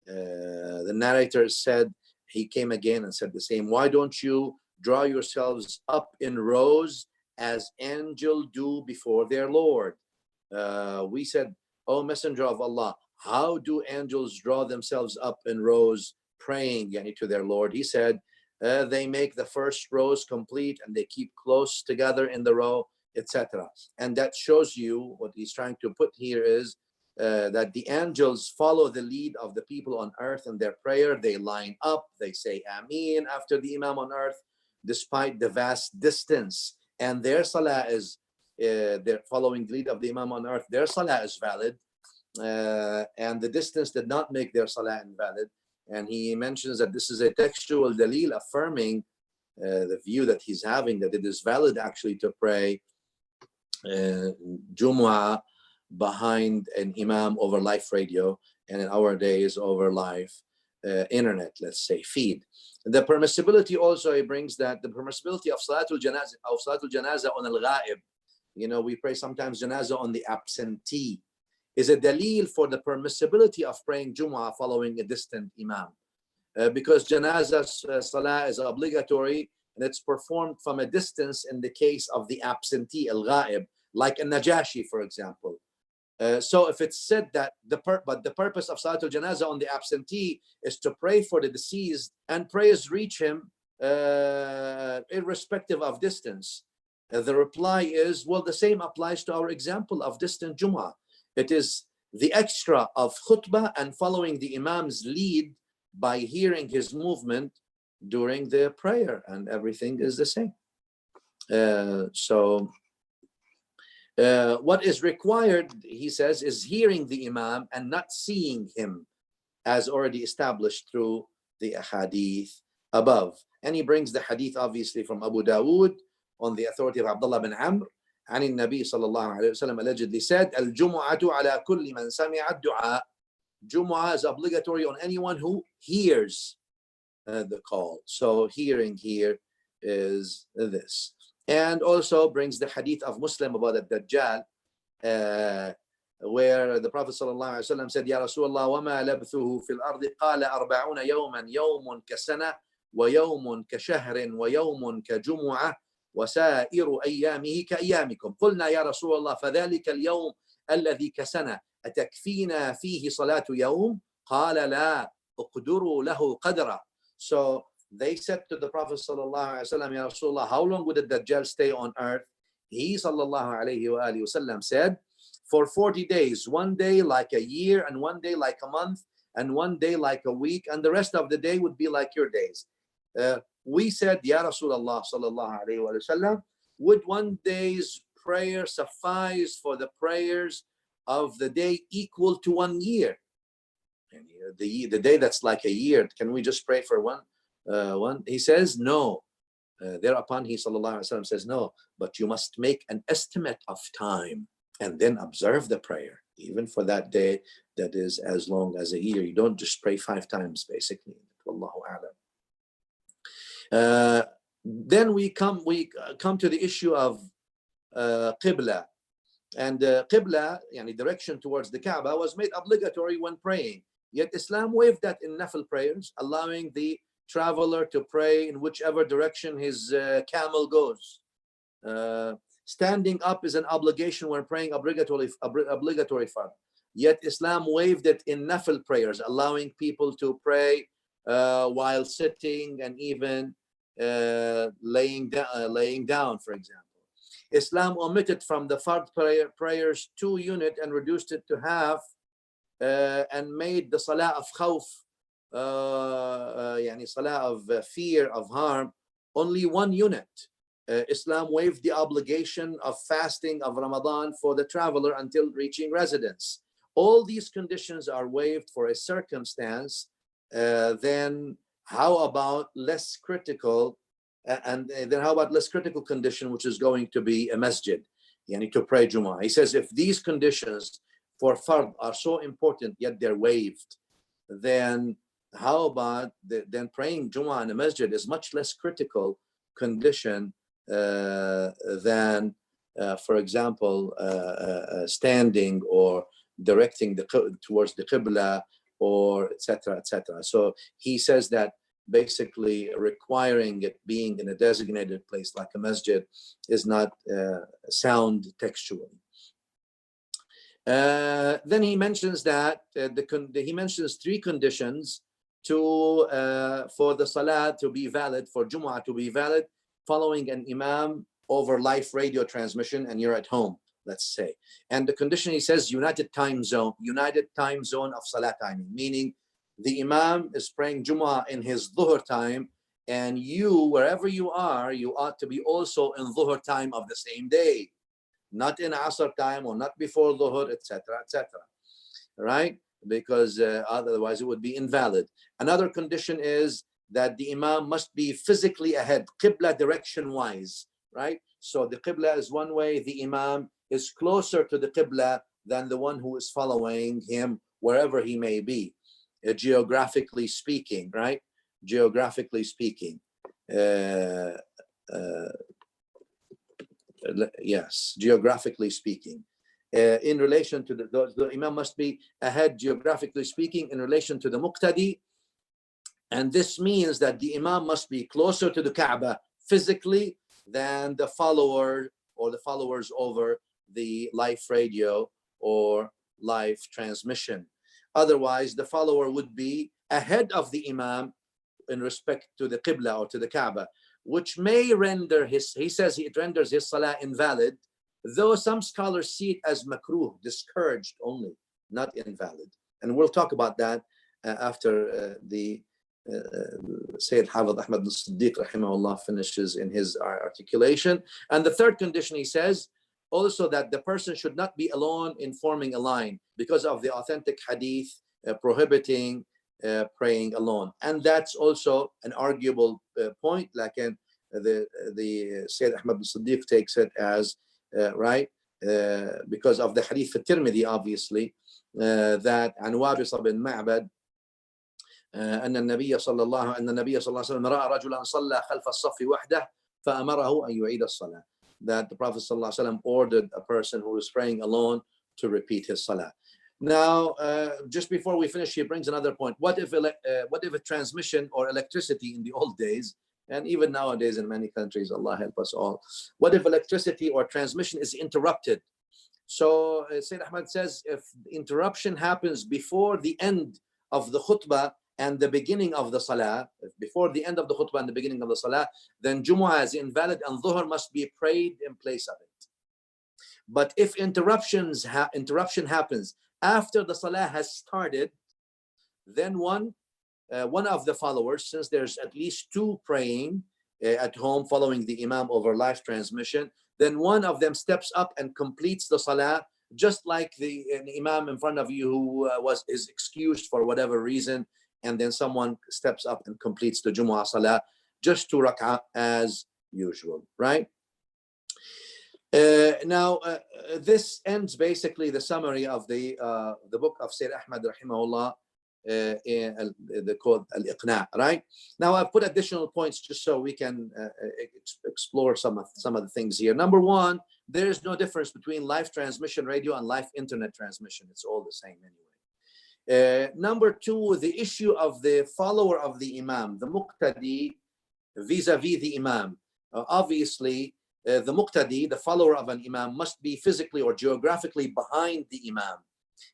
The narrator said, he came again and said the same. Why don't you draw yourselves up in rows as angels do before their Lord? We said, O Messenger of Allah, how do angels draw themselves up in rows praying to their Lord? He said, they make the first rows complete and they keep close together in the row, etc. And that shows you what he's trying to put here is that the angels follow the lead of the people on earth in their prayer. They line up, they say Ameen after the Imam on earth, despite the vast distance. And their salah is, they're following the lead of the Imam on earth, their salah is valid. And the distance did not make their salah invalid. And he mentions that this is a textual dalil affirming the view that he's having, that it is valid actually to pray Jumu'ah behind an imam over live radio, and in our days over live internet, let's say, feed. The permissibility also, he brings that the permissibility of Salatul Janazah on al-ghaib, you know, we pray sometimes janazah on the absentee, is a dalil for the permissibility of praying Jumu'ah following a distant imam. Because janazah salah is obligatory and it's performed from a distance in the case of the absentee, al-ghaib, like a Najashi, for example. So if it's said that the purpose of Salatul Janazah on the absentee is to pray for the deceased and prayers reach him irrespective of distance, the reply is, well, the same applies to our example of distant Jumu'ah. It is the extra of khutbah and following the imam's lead by hearing his movement during the prayer, and everything is the same. What is required, he says, is hearing the imam and not seeing him, as already established through the hadith above. And he brings the hadith obviously from Abu Dawood on the authority of Abdullah bin Amr. عن النبي صلى الله عليه وسلم allegedly said, الجمعة على كل من سمع الدعاء. Jumu'ah is obligatory on anyone who hears the call. So hearing here is this. And also brings the hadith of Muslim about the Dajjal, where the Prophet ﷺ said, Ya Rasulullah, وَمَا لَبْثُهُ فِي الْأَرْضِ قَالَ 40 يَوْمًا يَوْمٌ كَسَنَةٍ وَيَوْمٌ كَشَهْرٍ وَيَوْمٌ كَجُمُعَةٍ وسائر أيامه كأيامكم. قلنا يا رسول الله فذلك اليوم الذي كسنة أتكفينا فيه صلاة يوم؟ قال لا أقدروا له قدرا. So they said to the Prophet sallallahu alaihi wasallam, Ya Rasulullah, how long would the Dajjal stay on earth? He sallallahu alaihi wasallam said, for 40 days, one day like a year, and one day like a month, and one day like a week, and the rest of the day would be like your days. We said, Ya Rasulullah sallallahu alayhi wa sallam, would one day's prayer suffice for the prayers of the day equal to 1 year? And the day that's like a year, can we just pray for one? He says, no. Thereupon he sallallahu alayhi wa sallam says, no, but you must make an estimate of time and then observe the prayer, even for that day that is as long as a year. You don't just pray 5 times, basically. Wallahu a'lam. Then we come to the issue of qibla, and qibla, yani direction towards the Kaaba, was made obligatory when praying. Yet Islam waived that in nafil prayers, allowing the traveler to pray in whichever direction his camel goes. Standing up is an obligation when praying obligatory fard. Yet Islam waived it in nafil prayers, allowing people to pray while sitting and even laying down, for example. Islam omitted from the fard prayers 2 units and reduced it to half, and made the salah of khawf, salah of fear of harm, only 1 unit. Islam waived the obligation of fasting of Ramadan for the traveler until reaching residence. All these conditions are waived for a circumstance. Then how about less critical, and then how about less critical condition, which is going to be a masjid, to pray Jumu'ah? He says, if these conditions for fard are so important, yet they're waived, then how about then praying Jumu'ah in a masjid is much less critical condition than, for example, standing or directing towards the Qibla, or etc., etc. So he says that basically requiring it being in a designated place like a masjid is not sound textually. Then he mentions that he mentions 3 conditions for the salah to be valid, for Jumu'ah to be valid, following an imam over live radio transmission, and you're at home, let's say. And the condition, he says, united time zone of salah timing, meaning the imam is praying Jumu'ah in his dhuhr time, and you, wherever you are, you ought to be also in dhuhr time of the same day, not in asr time or not before dhuhr, etc., etc. Right? Because otherwise it would be invalid. Another condition is that the imam must be physically ahead, qibla direction wise, right? So the qibla is one way, the imam is closer to the qibla than the one who is following him wherever he may be, geographically speaking, right? Geographically speaking. Yes, geographically speaking. In relation to the imam must be ahead, geographically speaking, in relation to the muqtadi. And this means that the imam must be closer to the Kaaba physically than the follower or the followers over the live radio or live transmission. Otherwise, the follower would be ahead of the imam in respect to the Qibla or to the Kaaba, which may render he says it renders his salah invalid, though some scholars see it as makruh, discouraged only, not invalid. And we'll talk about that after the Sayyid Hafid Ahmad al-Siddiq rahimahullah finishes in his articulation. And the third condition, he says, also that the person should not be alone in forming a line because of the authentic hadith prohibiting praying alone. And that's also an arguable point, like the Sayyid Ahmad al-Siddiq takes it as right, because of the hadith of Tirmidhi, obviously, that عن وابصة بن معبد أن النبي صلى الله عليه وسلم رأى رجلا صلى خلف الصف وحده فأمره أن يعيد الصلاة. That the Prophet صلى الله عليه وسلم ordered a person who was praying alone to repeat his salah. Now, just before we finish, he brings another point. What if a transmission or electricity in the old days, and even nowadays in many countries, Allah help us all, what if electricity or transmission is interrupted? So Sayyid Ahmad says, if interruption happens before the end of the khutbah and the beginning of the salah, before the end of the khutbah and the beginning of the salah, then Jumu'ah is invalid and Dhuhr must be prayed in place of it. But if interruption happens after the salah has started, then one of the followers, since there's at least two praying at home following the imam over live transmission, then one of them steps up and completes the salah, just like an imam in front of you who is excused for whatever reason, and then someone steps up and completes the Jumu'ah salah, just 2 rak'ah as usual, right? Now, this ends basically the summary of the book of Sayyid Ahmad rahimahullah, the called Al-Iqna', right? Now I've put additional points just so we can explore some of the things here. Number one, there is no difference between live transmission radio and live internet transmission. It's all the same anyway. Number two, the issue of the follower of the imam, the muqtadi vis-a-vis the imam. Obviously, the muqtadi, the follower of an imam, must be physically or geographically behind the imam.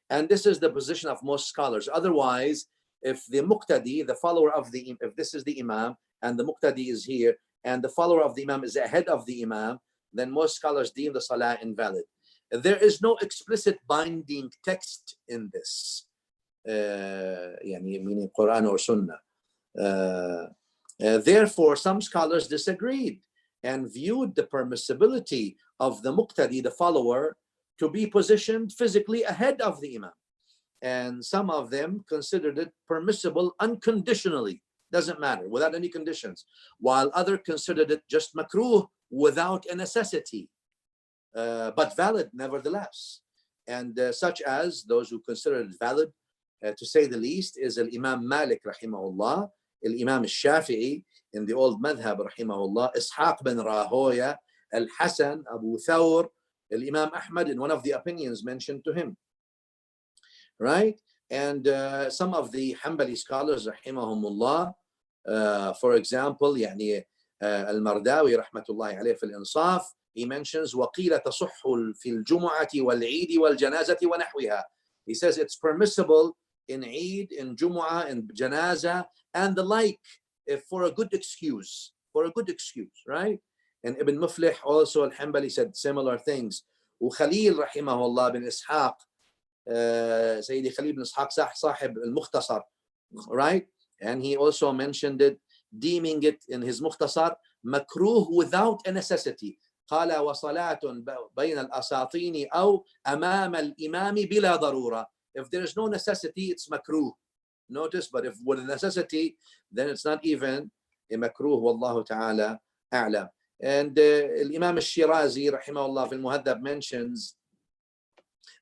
And this is the position of most scholars. Otherwise, if the muqtadi, the follower of the, if this is the imam and the muqtadi is here and the follower of the imam is ahead of the imam, then most scholars deem the salah invalid. There is no explicit binding text in this, meaning Quran or Sunnah. Therefore, some scholars disagreed and viewed the permissibility of the muqtadi, the follower, to be positioned physically ahead of the imam. And some of them considered it permissible unconditionally, doesn't matter, without any conditions, while others considered it just makruh without a necessity, but valid nevertheless. And such as those who consider it valid, to say the least, is Imam Malik rahimahullah, Imam al-Shafi'i in the old madhab rahimahullah, Ishaq bin Rahoya, Al-Hasan, Abu Thawr, Imam Ahmad in one of the opinions mentioned to him, right? And some of the Hanbali scholars rahimahumullah, for example, Al-Mardawi rahmatullahi alayhi fil Insaf, he mentions وَقِيلَ تَصُحُّ فِي الْجُمُعَةِ وَالْعِيدِ وَالْجَنَازَةِ وَنَحْوِهَا. He says it's permissible in Eid, in Jumu'ah, in Janazah, and the like, if for a good excuse, right? And Ibn Muflih also, Al-Hanbali, said similar things. Khalil rahimahullah bin Ishaq, Sayyidi Khalil bin Ishaq Sahib al-Mukhtasar, right? And he also mentioned it, deeming it in his Mukhtasar makruh without a necessity. قال وصلاة بين الأساطين أو أمام الإمام بلا ضرورة. If there is no necessity, it's makruh. Notice, but if with a necessity, then it's not even a makruh. Wallahu ta'ala a'lam. And Imam al-Shirazi rahimahullah fil Muhaddab mentions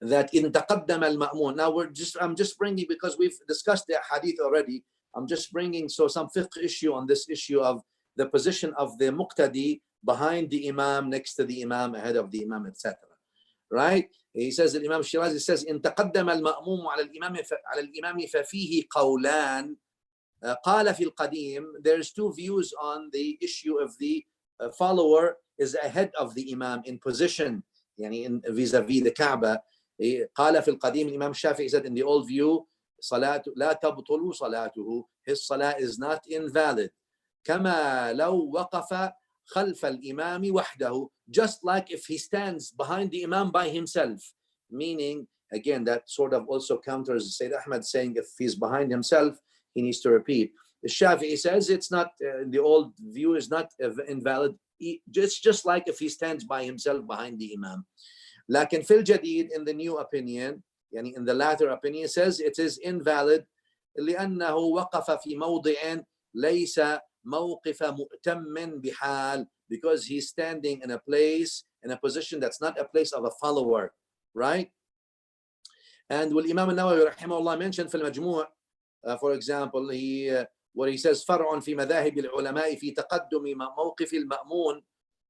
that in taqaddam al-ma'mun. Now I'm just bringing, because we've discussed the hadith already, I'm just bringing some fiqh issue on this issue of the position of the muqtadi behind the imam, next to the imam, ahead of the imam, etc. Right? He says, the Imam Shirazi says, in taqaddam al-ma'mum ala al-imam fafihi qawlan. قال في القديم, there's two views on the issue of the follower is ahead of the imam in position, يعني in vis-a-vis the Kaaba. قال في القديم, Imam Shafi'i said in the old view, صلاة لا تبطل صلاته, his salah is not invalid. كما لو وقف خلف الإمام وحده, just like if he stands behind the imam by himself. Meaning, again, that sort of also counters Sayyid Ahmad saying if he's behind himself, he needs to repeat. The Shafi'i says it's not, the old view is not invalid. It's just like if he stands by himself behind the imam. لكن في الجديد, in the new opinion, يعني in the latter opinion, says it is invalid لأنه وقف في موضع ليس موقف مؤتم بحال, because he's standing in a place, in a position that's not a place of a follower, right? And will Imam Nawawi rahimahullah mentioned في المجموع, for example, where he says فرع في مذاهب العلماء في تقدم موقف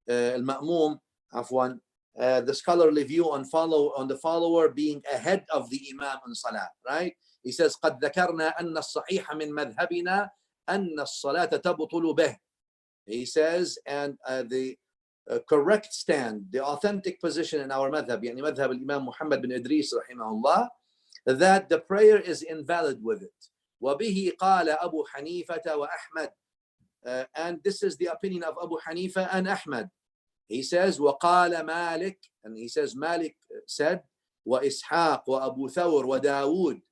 المأموم عفوا, the scholarly view on the follower being ahead of the imam in salah, right? He says قد ذكرنا أن الصحيح من مذهبنا أن الصلاة تبطل به. He says, and the correct stand, the authentic position in our madhab, يعني madhab al-Imam Muhammad bin Idris rahimahullah, that the prayer is invalid with it. وبه قال أبو حنيفة وأحمد, and this is the opinion of Abu Hanifa and Ahmad. He says وقال مالك, and he says Malik said وإسحاق وأبو ثور وداود,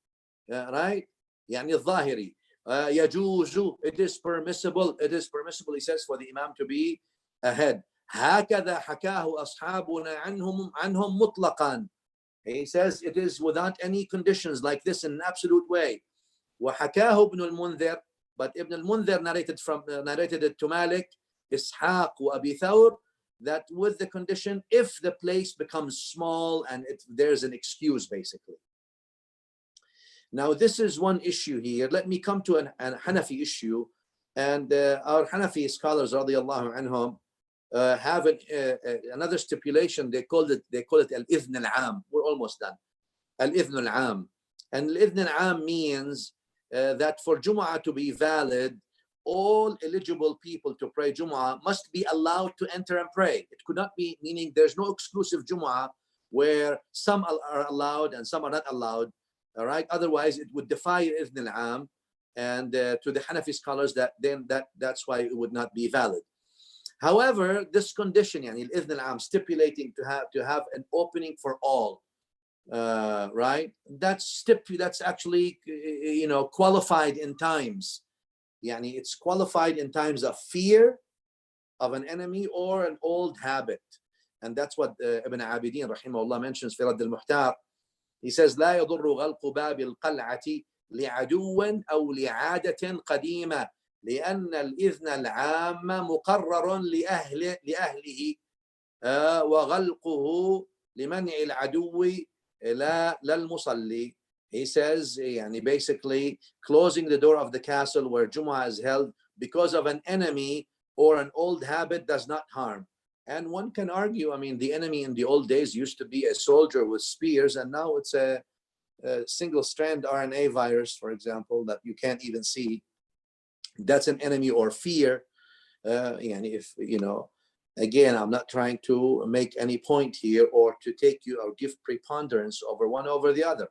right? يعني الظاهري, يجوز, it is permissible, he says, for the imam to be ahead. هكذا حكاه أصحابنا عنهم مطلقا. He says it is without any conditions, like this, in an absolute way. وحكاه ابن المنذر, but Ibn al-Mundhir narrated it to Malik, Ishaq وأبي ثور, that with the condition if the place becomes small and there's an excuse, basically. Now this is one issue here. Let me come to an Hanafi issue, and our Hanafi scholars radiyallahu anhum have another stipulation. They call it al-idhn al-am. We're almost done. Al-idhn al-am, and al-idhn al-am means that for Jumu'ah to be valid, all eligible people to pray Jumu'ah must be allowed to enter and pray. It could not be, meaning there's no exclusive Jumu'ah where some are allowed and some are not allowed. All right. Otherwise, it would defy Idhn al-Am, and to the Hanafi scholars, that's why it would not be valid. However, this condition, yani Idhn al-Am, stipulating to have an opening for all, right? That's actually, qualified in times. Yani it's qualified in times of fear of an enemy or an old habit, and that's what Ibn Abidin rahimahullah mentions في رد المحتار. He says لا يضر غلق باب القلعة لعدو أو لعادة قديمة لأن الإذن العام مقرر لأهله وغلقه لمنع العدو لا للمصلي. He says, basically closing the door of the castle where Jumu'ah is held because of an enemy or an old habit does not harm. And one can argue, the enemy in the old days used to be a soldier with spears, and now it's a single-strand RNA virus, for example, that you can't even see. That's an enemy or fear. Again, I'm not trying to make any point here or to take you or give preponderance over one over the other,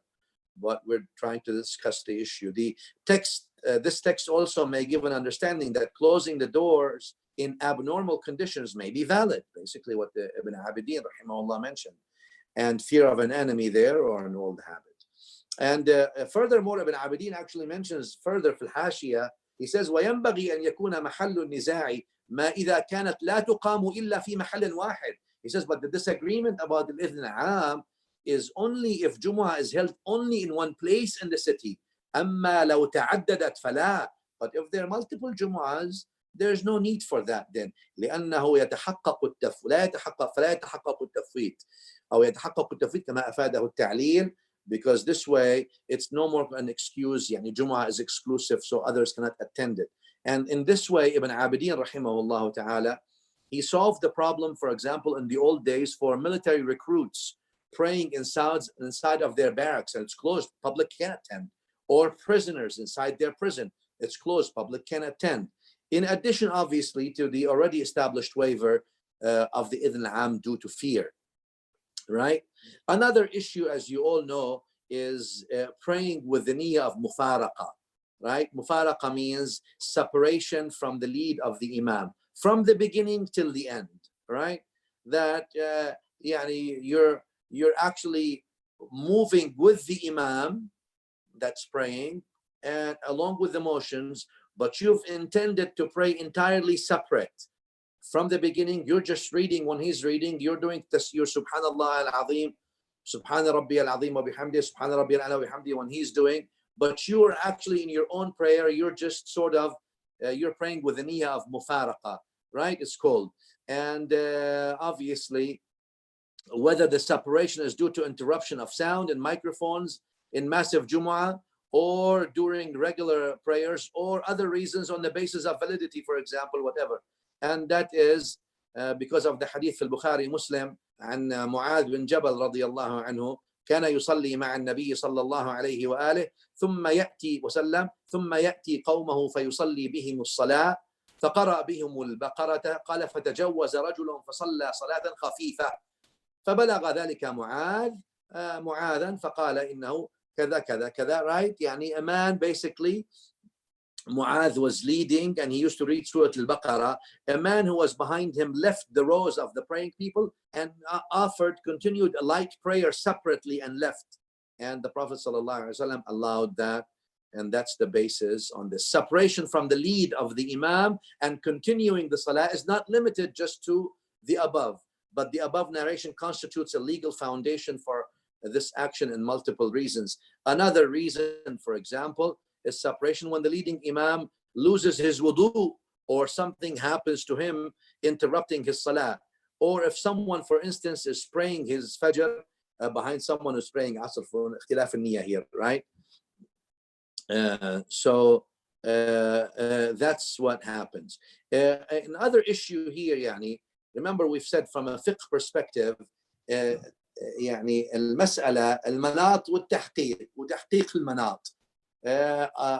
but we're trying to discuss the issue. The text, this text also may give an understanding that closing the doors in abnormal conditions may be valid, basically what the Ibn Abidin rahimahullah mentioned, and fear of an enemy there or an old habit. And furthermore, Ibn Abidin actually mentions further في الحاشية, he says وينبغي أن يكون محل النزاع ما إذا كانت لا تقام إلا في محل واحد. He says, but the disagreement about the Idhn al-Am is only if Jumu'ah is held only in one place in the city. أما لو تعددت فلا. But if there are multiple Jumu'ahs, there's no need for that then. لأنه يتحقق فلا يتحقق التفويت. أو يتحقق التفويت كما أفاده التعليل, because this way it's no more an excuse. يعني Jumu'ah is exclusive, so others cannot attend it. And in this way, Ibn Abidin rahimahullah ta'ala, he solved the problem, for example, in the old days for military recruits praying inside of their barracks, and it's closed, public can't attend. Or prisoners inside their prison, it's closed, public can attend. In addition, obviously, to the already established waiver of the Idn al-Am due to fear, right? Another issue, as you all know, is praying with the niyyah of mufaraqa, right? Mufaraqa means separation from the lead of the imam, from the beginning till the end, right? That you're actually moving with the imam that's praying and along with the motions, but you've intended to pray entirely separate. From the beginning, you're just reading when he's reading, you're doing your subhanallah al-azim, subhana rabbi al-azim wa bihamdi, subhana rabbi al-ala wa bihamdi when he's doing, but you're actually in your own prayer, you're just sort of, you're praying with the niyyah of mufaraqa, right? It's called. And obviously, whether the separation is due to interruption of sound and microphones in massive Jumu'ah, or during regular prayers, or other reasons on the basis of validity, for example, whatever. And that is because of the hadith al-Bukhari Muslim عن معاذ بن جبل رضي الله عنه كان يصلي مع النبي صلى الله عليه وآله ثم يأتي وسلم ثم يأتي قومه فيصلي بهم الصلاة فقرأ بهم البقرة قال فتجوز رجل فصلى صلاة خفيفة فبلغ ذلك معاذا فقال إنه كذا كذا كذا, right? يعني a man, basically, Mu'adh was leading and he used to read Surah Al-Baqarah. A man who was behind him left the rows of the praying people and continued a light prayer separately and left. And the Prophet ﷺ allowed that, and that's the basis on this. Separation from the lead of the Imam and continuing the Salah is not limited just to the above, but the above narration constitutes a legal foundation for this action in multiple reasons. Another reason, for example, is separation when the leading imam loses his wudu or something happens to him interrupting his salah, or if someone, for instance, is praying his fajr behind someone who's praying asr, for ikhtilaf al-niyyah here, right? That's what happens. Another issue here, yani, remember we've said from a fiqh perspective, يعني المسألة المناط والتحقيق وتحقيق المناط,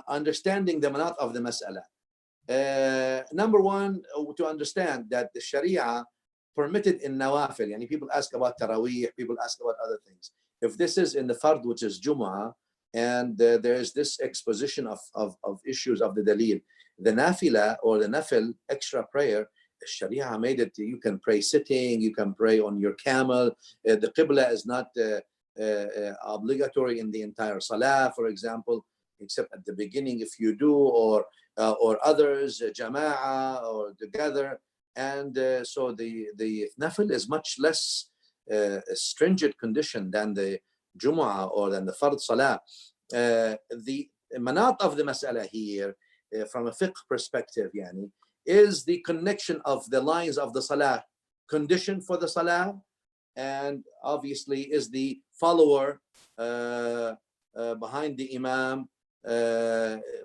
understanding the manat of the mas'ala. Number one, to understand that the Sharia permitted in nawafil, yani people ask about Taraweeh, people ask about other things. If this is in the fard, which is Jumu'ah, and there is this exposition of issues of the dalil, the nafila or the nafil, extra prayer, Sharia made it, you can pray sitting, you can pray on your camel. The qibla is not obligatory in the entire salah, for example, except at the beginning if you do, or others, jama'ah, or together. And so the nafil is much less stringent condition than the Jumu'ah or than the fard salah. The manat of the mas'ala here, from a fiqh perspective, yani, is the connection of the lines of the salah condition for the salah, and obviously is the follower behind the imam,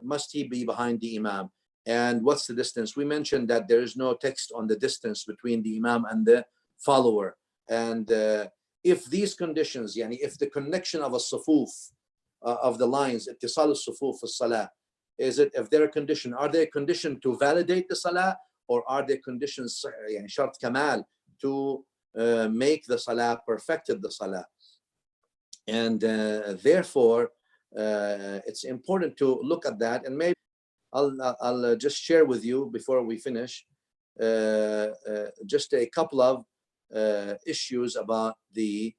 must he be behind the imam, and what's the distance? We mentioned that there is no text on the distance between the imam and the follower, and if these conditions, yani if the connection of a sufuf, of the lines, ittisal al-sufuf al-salah, is it, if they're conditioned, are they conditioned to validate the salah, or are they conditions, shart kamal, to make the salah, perfected the salah? And therefore, it's important to look at that. And maybe I'll just share with you before we finish just a couple of issues about the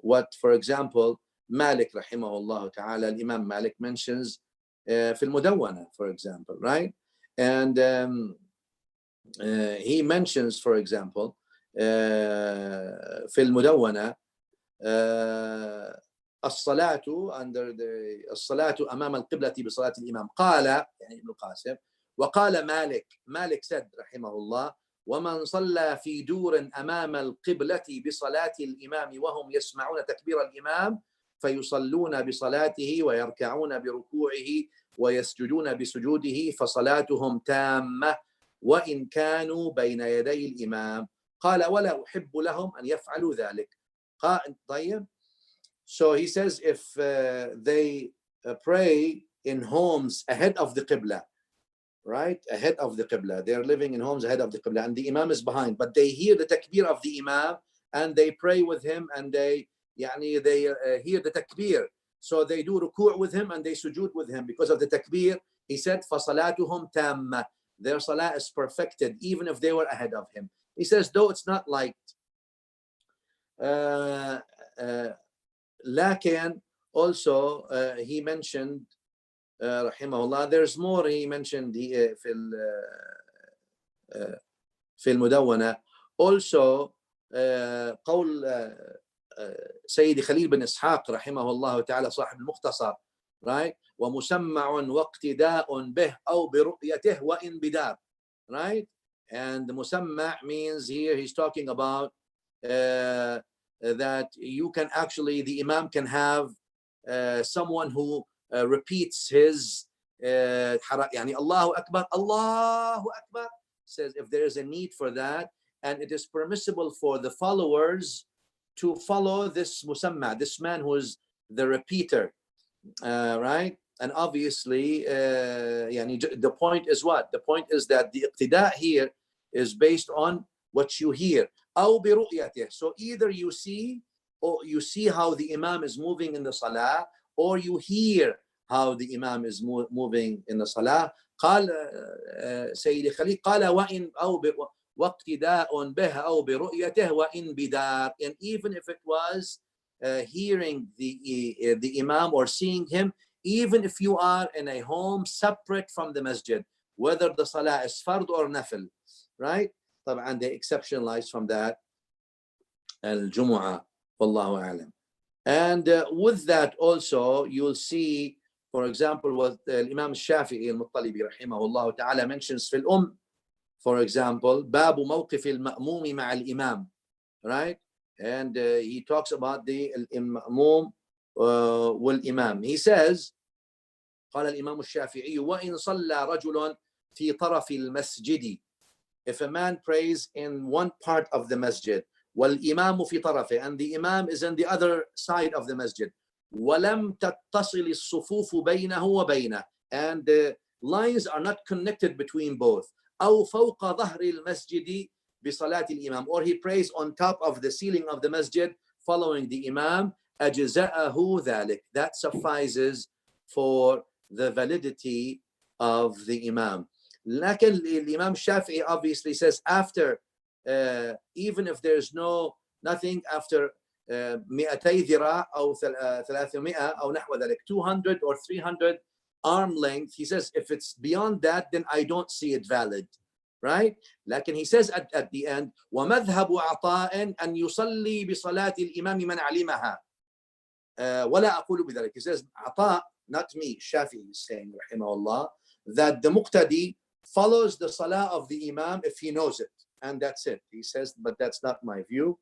what, for example, Malik rahimahullah ta'ala, Imam Malik mentions في المدونة, for example, right? And he mentions, for example, في المدونة الصلاة under the الصلاة أمام القبلة بصلاة الإمام قال, يعني ابن القاسم, وقال مالك said رحمه الله ومن صلى في دور أمام القبلة بصلاة الإمام وهم يسمعون تكبير الإمام فيصلون بصلاته ويركعون بركوعه ويسجدون بسجوده فصلاتهم تامة وإن كانوا بين يدي الإمام. قال ولا أحب لهم أن يفعلوا ذلك. طيب. So he says if they pray in homes ahead of the Qibla, right? Ahead of the Qibla. They're living in homes ahead of the Qibla and the Imam is behind, but they hear the takbir of the Imam and they pray with him and they hear the takbir. So they do ruku' with him and they sujood with him because of the takbir. He said, فَصَلَاتُهُمْ تَامَّةٌ. Their salah is perfected even if they were ahead of him. He says, though it's not like لكن also he mentioned rahimahullah, there's more he mentioned في المدونة also قول سيدي خليل بن إسحاق رحمه الله تعالى صاحب المختصر, right? ومسمع واقتداء به أو برؤيته وإن بدار, right? And the مسمع means here he's talking about that you can actually, the Imam can have someone who repeats his يعني Allahu Akbar, Allahu Akbar, says if there is a need for that, and it is permissible for the followers to follow this musamma, this man who is the repeater, right? And obviously the point is what? The point is that the iqtida here is based on what you hear. أو برؤيته. So either you see how the Imam is moving in the salah, or you hear how the Imam is moving in the salah. قال سيدي خليل قال وإن أو واقتداء به أو برؤيته وإن بدار. And even if it was hearing the Imam or seeing him, even if you are in a home separate from the masjid, whether the salah is fard or nafil, right? طبعا the exception lies from that al-Jumu'ah, wallahu a'lam. And with that also you'll see, for example, what Imam Shafi'i al-Muttalibi rahimahullah ta'ala mentions في الأم, for example, باب موقف المأموم مع الإمام, right? And he talks about the المأموم والإمام. He says قال الإمام الشافعي وإن صلى رجل في طرف المسجد, if a man prays in one part of the masjid, والإمام في طرفه, and the Imam is on the other side of the masjid, ولم تتصل الصفوف بينه وبينه, and the lines are not connected between both, أو فوق ظهر المسجد بصلاة الإمام, or he prays on top of the ceiling of the masjid following the Imam, أجزأه ذلك, that suffices for the validity of the Imam. لكن الإمام Shafi'i obviously says after, even if there's nothing after 200 ذراع أو 300 أو نحو ذلك, 200 or 300 arm length, he says if it's beyond that then I don't see it valid, right? لكن he says at the end ومذهب عطاء أن يصلي بصلاة الإمام من علمها ولا أقول بذلك. He says عطاء, not me, Shafi'i is saying rahimahullah, that the muqtadi follows the salah of the Imam if he knows it, and that's it. He says, but that's not my view.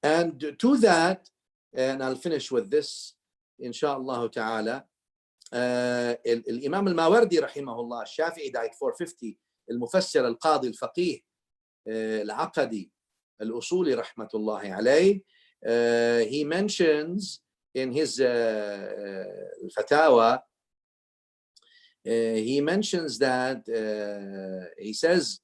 And to that, and I'll finish with this inshallah ta'ala, الإمام الماوردي رحمه الله, الشافعي died 450, المفسر القاضي الفقيه العقدي الأصولي رحمة الله عليه, he mentions in his الفتاوى, he mentions that he says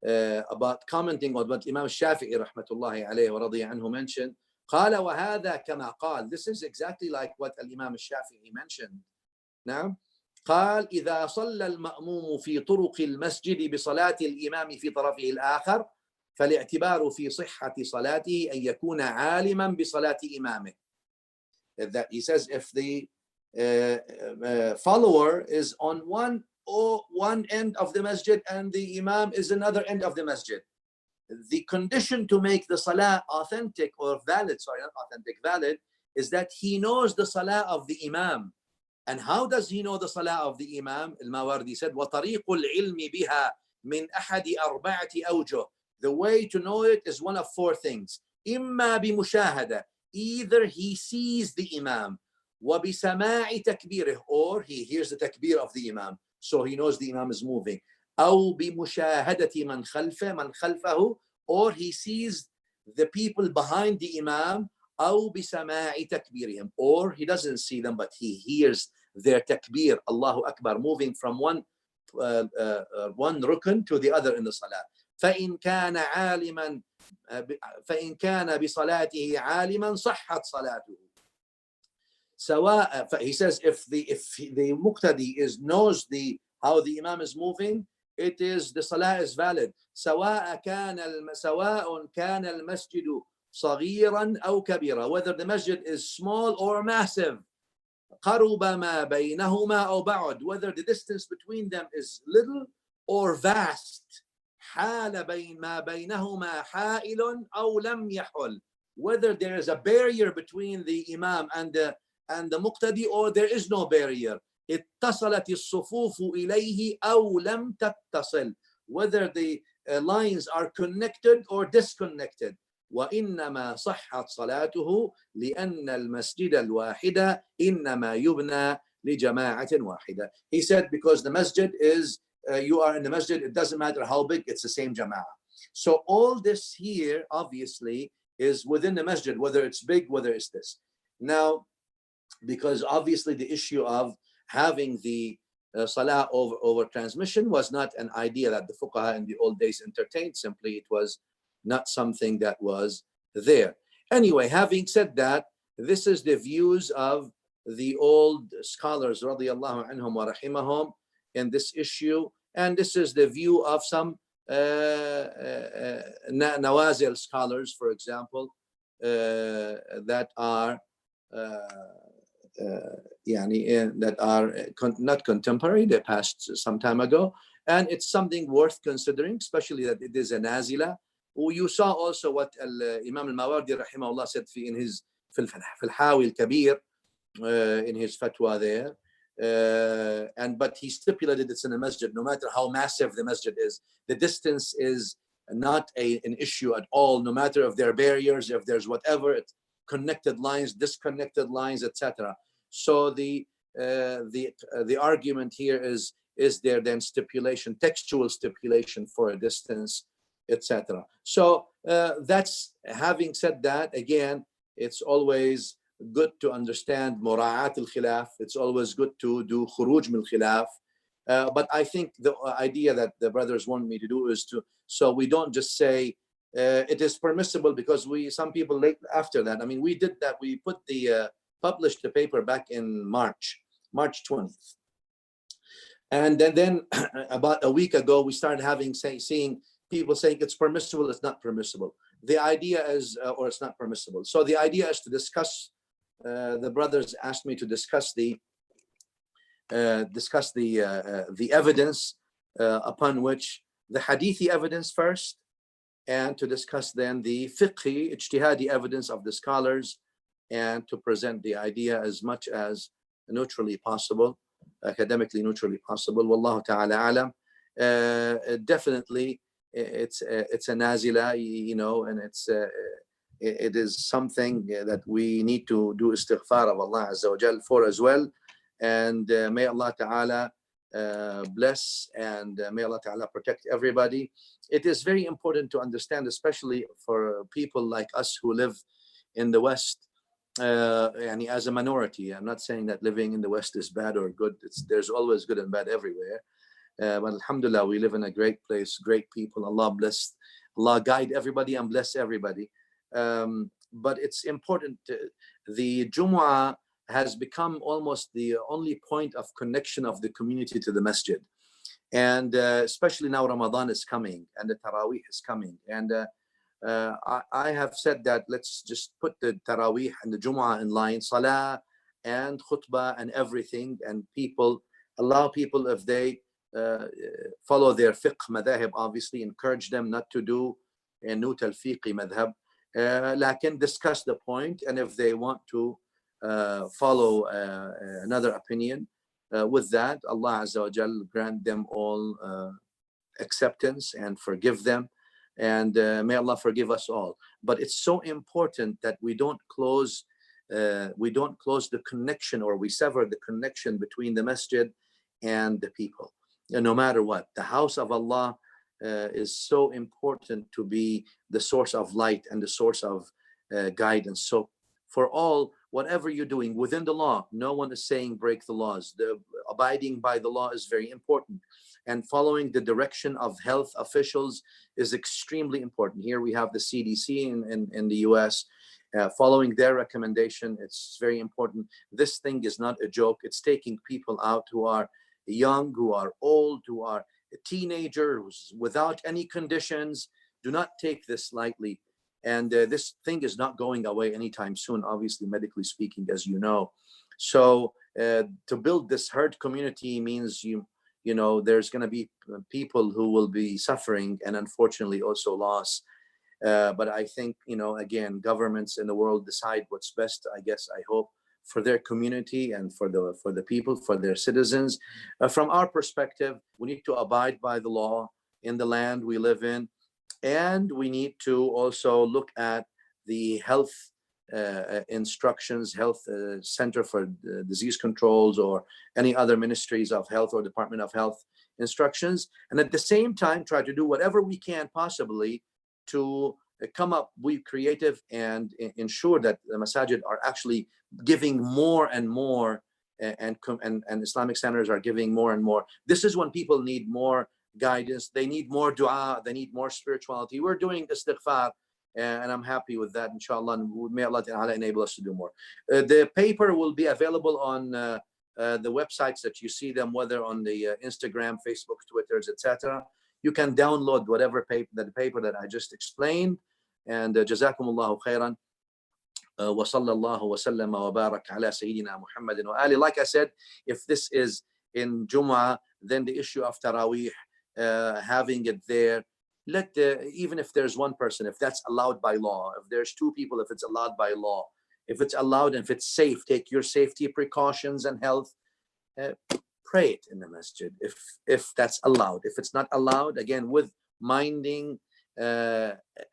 about commenting on what Imam Shafi'i rahmatullahi alayhi wa radiya anhu mentioned, قال وهذا كما قال, this is exactly like what Imam Shafi'i mentioned. Now, قال إذا صلى المأموم في طرق المسجد بصلاة الإمام في طرفه الآخر فالاعتبار في صحة صلاته أن يكون عالما بصلاة إمامه. That he says if the follower is on one end of the masjid and the Imam is another end of the masjid, the condition to make the salah authentic or valid, sorry, not authentic, valid, is that he knows the salah of the Imam. And how does he know the salah of the Imam? Al-Mawardi said, وَطَرِيقُ الْعِلْمِ بِهَا من أحد أربعة أوجه. The way to know it is one of four things. إما بمشاهدة, either he sees the imam, وبسماع تكبيره, or he hears the takbir of the imam, so he knows the imam is moving. أو بمشاهدة من خلفه, or he sees the people behind the imam. أو بسماع تكبيرهم, or he doesn't see them but he hears their takbir, Allahu Akbar, moving from one rukn to the other in the salah. فإن كان عالما فإن كان بصلاته عالما صحت صلاته. سواء, he says, if the muqtadi knows how the imam is moving, it is, the salah is valid. سواء كان المسجد صغيرا أو كبيرا, whether the masjid is small or massive. قرب ما بينهما أو بعد, whether the distance between them is little or vast. حال ما بينهما حائل أو لم يحل, whether there is a barrier between the imam and the muqtadi or there is no barrier. اتصلت الصفوف إليه أو لم تتصل, whether the lines are connected or disconnected. وإنما صحت صلاته لأن المسجد الواحد إنما يبنى لجماعة واحدة. He said, because the masjid is, you are in the masjid, it doesn't matter how big, it's the same jama'ah. So all this here obviously is within the masjid, whether it's big, whether it's this. Now, because obviously the issue of having the salah over transmission was not an idea that the fuqaha in the old days entertained. Simply, it was not something that was there. Anyway, having said that, this is the views of the old scholars, radiyallahu anhum wa rahimahum, in this issue. And this is the view of some nawazil scholars, for example, that are not contemporary, they passed some time ago. And it's something worth considering, especially that it is a nazila. You saw also what Imam al-Mawardi rahimahullah said in his في الحاوي الكبير, in his fatwa there. But he stipulated it's in a masjid, no matter how massive the masjid is. The distance is not an issue at all, no matter if there are barriers, if there's whatever, it's connected lines, disconnected lines, etc. So the argument here is there then stipulation, textual stipulation for a distance, etc. So that's, having said that, again, it's always good to understand mura'at al-khilaf. It's always good to do khuruj min khilaf. But I think the idea that the brothers want me to do is so we don't just say it is permissible, because some people late after that. I mean, we did that. We published the paper back in March 20th. And then about a week ago, we started seeing people saying it's permissible, it's not permissible. The idea is, or it's not permissible. So the idea is to discuss, the brothers asked me to discuss the evidence upon which, the hadithi evidence first, and to discuss then the fiqhi, ijtihadi evidence of the scholars, and to present the idea as much as neutrally possible, academically neutrally possible. Wallahu ta'ala alam. Definitely, it's a nazila, and it is something that we need to do istighfar of Allah Azza wa Jal for as well. And may Allah ta'ala bless, and may Allah ta'ala protect everybody. It is very important to understand, especially for people like us who live in the West, as a minority. I'm not saying that living in the West is bad or good. There's always good and bad everywhere. But alhamdulillah, we live in a great place, great people. Allah bless, Allah guide everybody and bless everybody. But it's important, the Jumu'ah has become almost the only point of connection of the community to the masjid. And especially now Ramadan is coming and the Taraweeh is coming. And I have said that let's just put the Taraweeh and the Jumu'ah in line, Salah and khutbah and everything, and allow people, if they follow their fiqh madhahib, obviously encourage them not to do a new talfiqi madhab, lakin discuss the point, and if they want to follow another opinion, with that, Allah Azza wa Jal grant them all acceptance and forgive them. And may Allah forgive us all. But it's so important that we don't close the connection, or we sever the connection between the masjid and the people. No matter what, the house of Allah is so important to be the source of light and the source of guidance. So for all, whatever you're doing within the law, no one is saying break the laws. The abiding by the law is very important, and following the direction of health officials is extremely important. Here we have the CDC in the US. Following their recommendation, it's very important. This thing is not a joke. It's taking people out who are young, who are old, who are teenagers without any conditions. Do not take this lightly. And this thing is not going away anytime soon, obviously, medically speaking, as you know. So to build this herd community means you know, there's going to be people who will be suffering, and unfortunately also loss. But I think, you know, again, governments in the world decide what's best, I guess, I hope, for their community and for the people, for their citizens. From our perspective, we need to abide by the law in the land we live in, and we need to also look at the health instructions, health center for disease controls, or any other ministries of health or Department of Health instructions, and at the same time try to do whatever we can possibly to come up, be creative, and ensure that the masajid are actually giving more and more, and Islamic centers are giving more and more. This is when people need more guidance, they need more dua, they need more spirituality. We're doing istighfar, and I'm happy with that, inshallah, and may Allah Ta'ala enable us to do more. The paper will be available on the websites that you see them, whether on the Instagram, Facebook, Twitters, etc. You can download whatever the paper that I just explained. And jazakumullahu khairan. Wa sallallahu wa sallam wa barak ala Sayyidina Muhammadin wa ali. Like I said, if this is in Jumu'ah, then the issue of Taraweeh, having it there, even if there's one person, if that's allowed by law, if there's two people, if it's allowed by law, if it's allowed, and if it's safe, take your safety precautions and health, pray it in the masjid, if that's allowed. If it's not allowed, again, with minding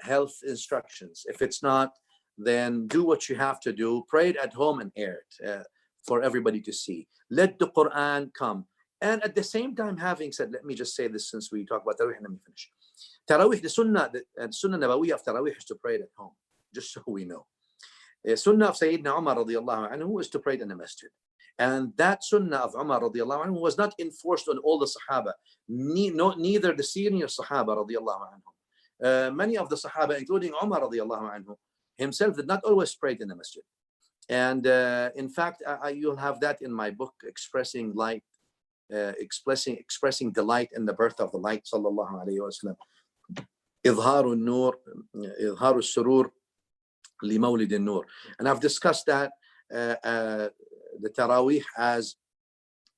health instructions. If it's not, then do what you have to do. Pray it at home and air it for everybody to see. Let the Quran come. And at the same time, having said, let me just say this, since we talk about Taraweeh, let me finish. Taraweeh, the Sunnah Nabawiyah of Taraweeh is to pray it at home, just so we know. Sunnah of Sayyidina Umar radiallahu anhu is to pray it in the masjid. And that Sunnah of Umar radiallahu anhu was not enforced on all the Sahaba, neither the senior Sahaba radiallahu anhu. Many of the Sahaba, including Umar radiallahu anhu himself, did not always pray it in the masjid. And in fact, you'll have that in my book, Expressing Light, expressing the light and the birth of the light, sallallahu alayhi wa sallam. إظهار النور إظهار السرور لمولد النور. And I've discussed that the Taraweeh as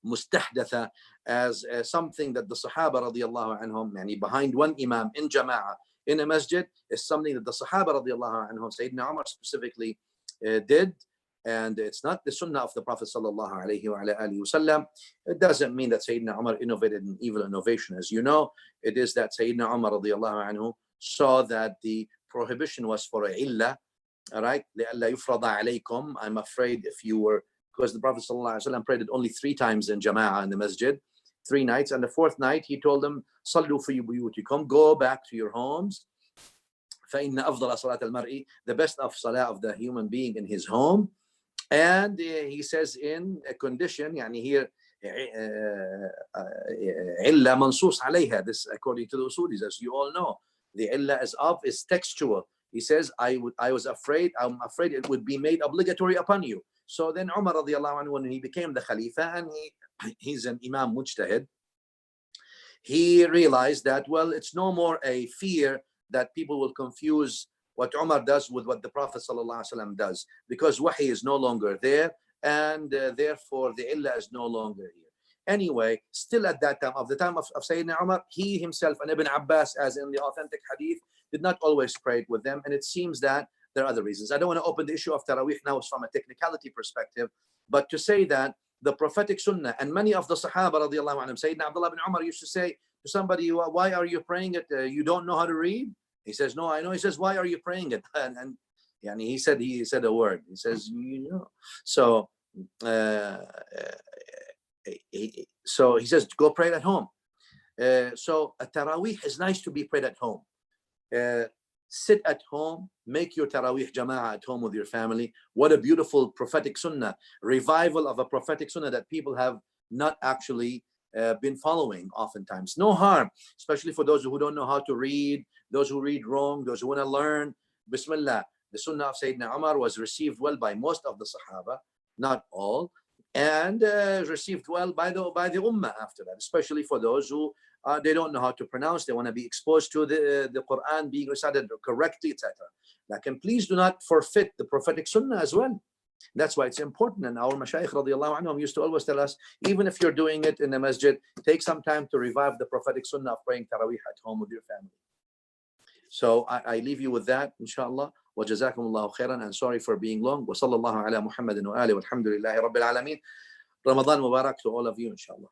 mustahdatha, as something that the Sahaba radiallahu anhum, yani behind one imam in Jama'ah in a masjid, is something that the Sahaba radiallahu anhum, Sayyidina Umar specifically, did. And it's not the Sunnah of the Prophet sallallahu alayhi wa alihi wasallam. It doesn't mean that Sayyidina Umar innovated an evil innovation. As you know, it is that Sayyidina Umar radiallahu anhu saw that the prohibition was for a illah, all right? لِأَلَّا يُفْرَضَ عَلَيْكُمْ. I'm afraid if you were, because the Prophet sallallahu alayhi wa sallam prayed it only 3 times in Jama'ah in the masjid, 3 nights. And the 4th night, he told them, صَلُّوا فِي بُيُوتِكُمْ, go back to your homes. فَإِنَّ أَفْضَلَ صَلَاةَ الْمَرْءِ, the best of salah of the human being in his home. And he says in a condition, يعني here, إِلَّا مَنصُوص عَلَيْهَا, this according to the usulis, as you all know, the illah is textual. He says, I'm afraid it would be made obligatory upon you. So then Umar radiallahu anhu, when he became the Khalifa, and he's an Imam Mujtahid, he realized that, well, it's no more a fear that people will confuse what Umar does with what the Prophet ﷺ does, because wahi is no longer there, and therefore the illah is no longer here. Anyway, still at that time, of the time of Sayyidina Umar, he himself and Ibn Abbas, as in the authentic hadith, did not always pray it with them, and it seems that there are other reasons. I don't want to open the issue of Taraweeh now from a technicality perspective, but to say that the prophetic sunnah, and many of the Sahaba radiallahu anhum, Sayyidina Abdullah bin Umar used to say, to somebody, why are you praying it? You don't know how to read? He says, no, I know. He says, why are you praying it? And he said a word. He says, you know. So so he says, go pray it at home. So a Taraweeh is nice to be prayed at home. Sit at home, make your Taraweeh Jama'ah at home with your family. What a beautiful prophetic sunnah, revival of a prophetic sunnah that people have not actually been following oftentimes. No harm, especially for those who don't know how to read, those who read wrong, those who want to learn. Bismillah. The sunnah of Sayyidina Umar was received well by most of the Sahaba, not all, and received well by the ummah after that, especially for those who they don't know how to pronounce, they want to be exposed to the Quran being recited correctly, etc. Like, and please do not forfeit the prophetic sunnah as well. That's why it's important. And our mashayikh radiallahu anhum used to always tell us, even if you're doing it in the masjid, take some time to revive the prophetic sunnah of praying Taraweeh at home with your family. So I leave you with that, inshallah. وجزاكم الله خيرا, and sorry for being long. وصلى الله على محمد وآله والحمد لله رب العالمين. Ramadan Mubarak to all of you, inshallah.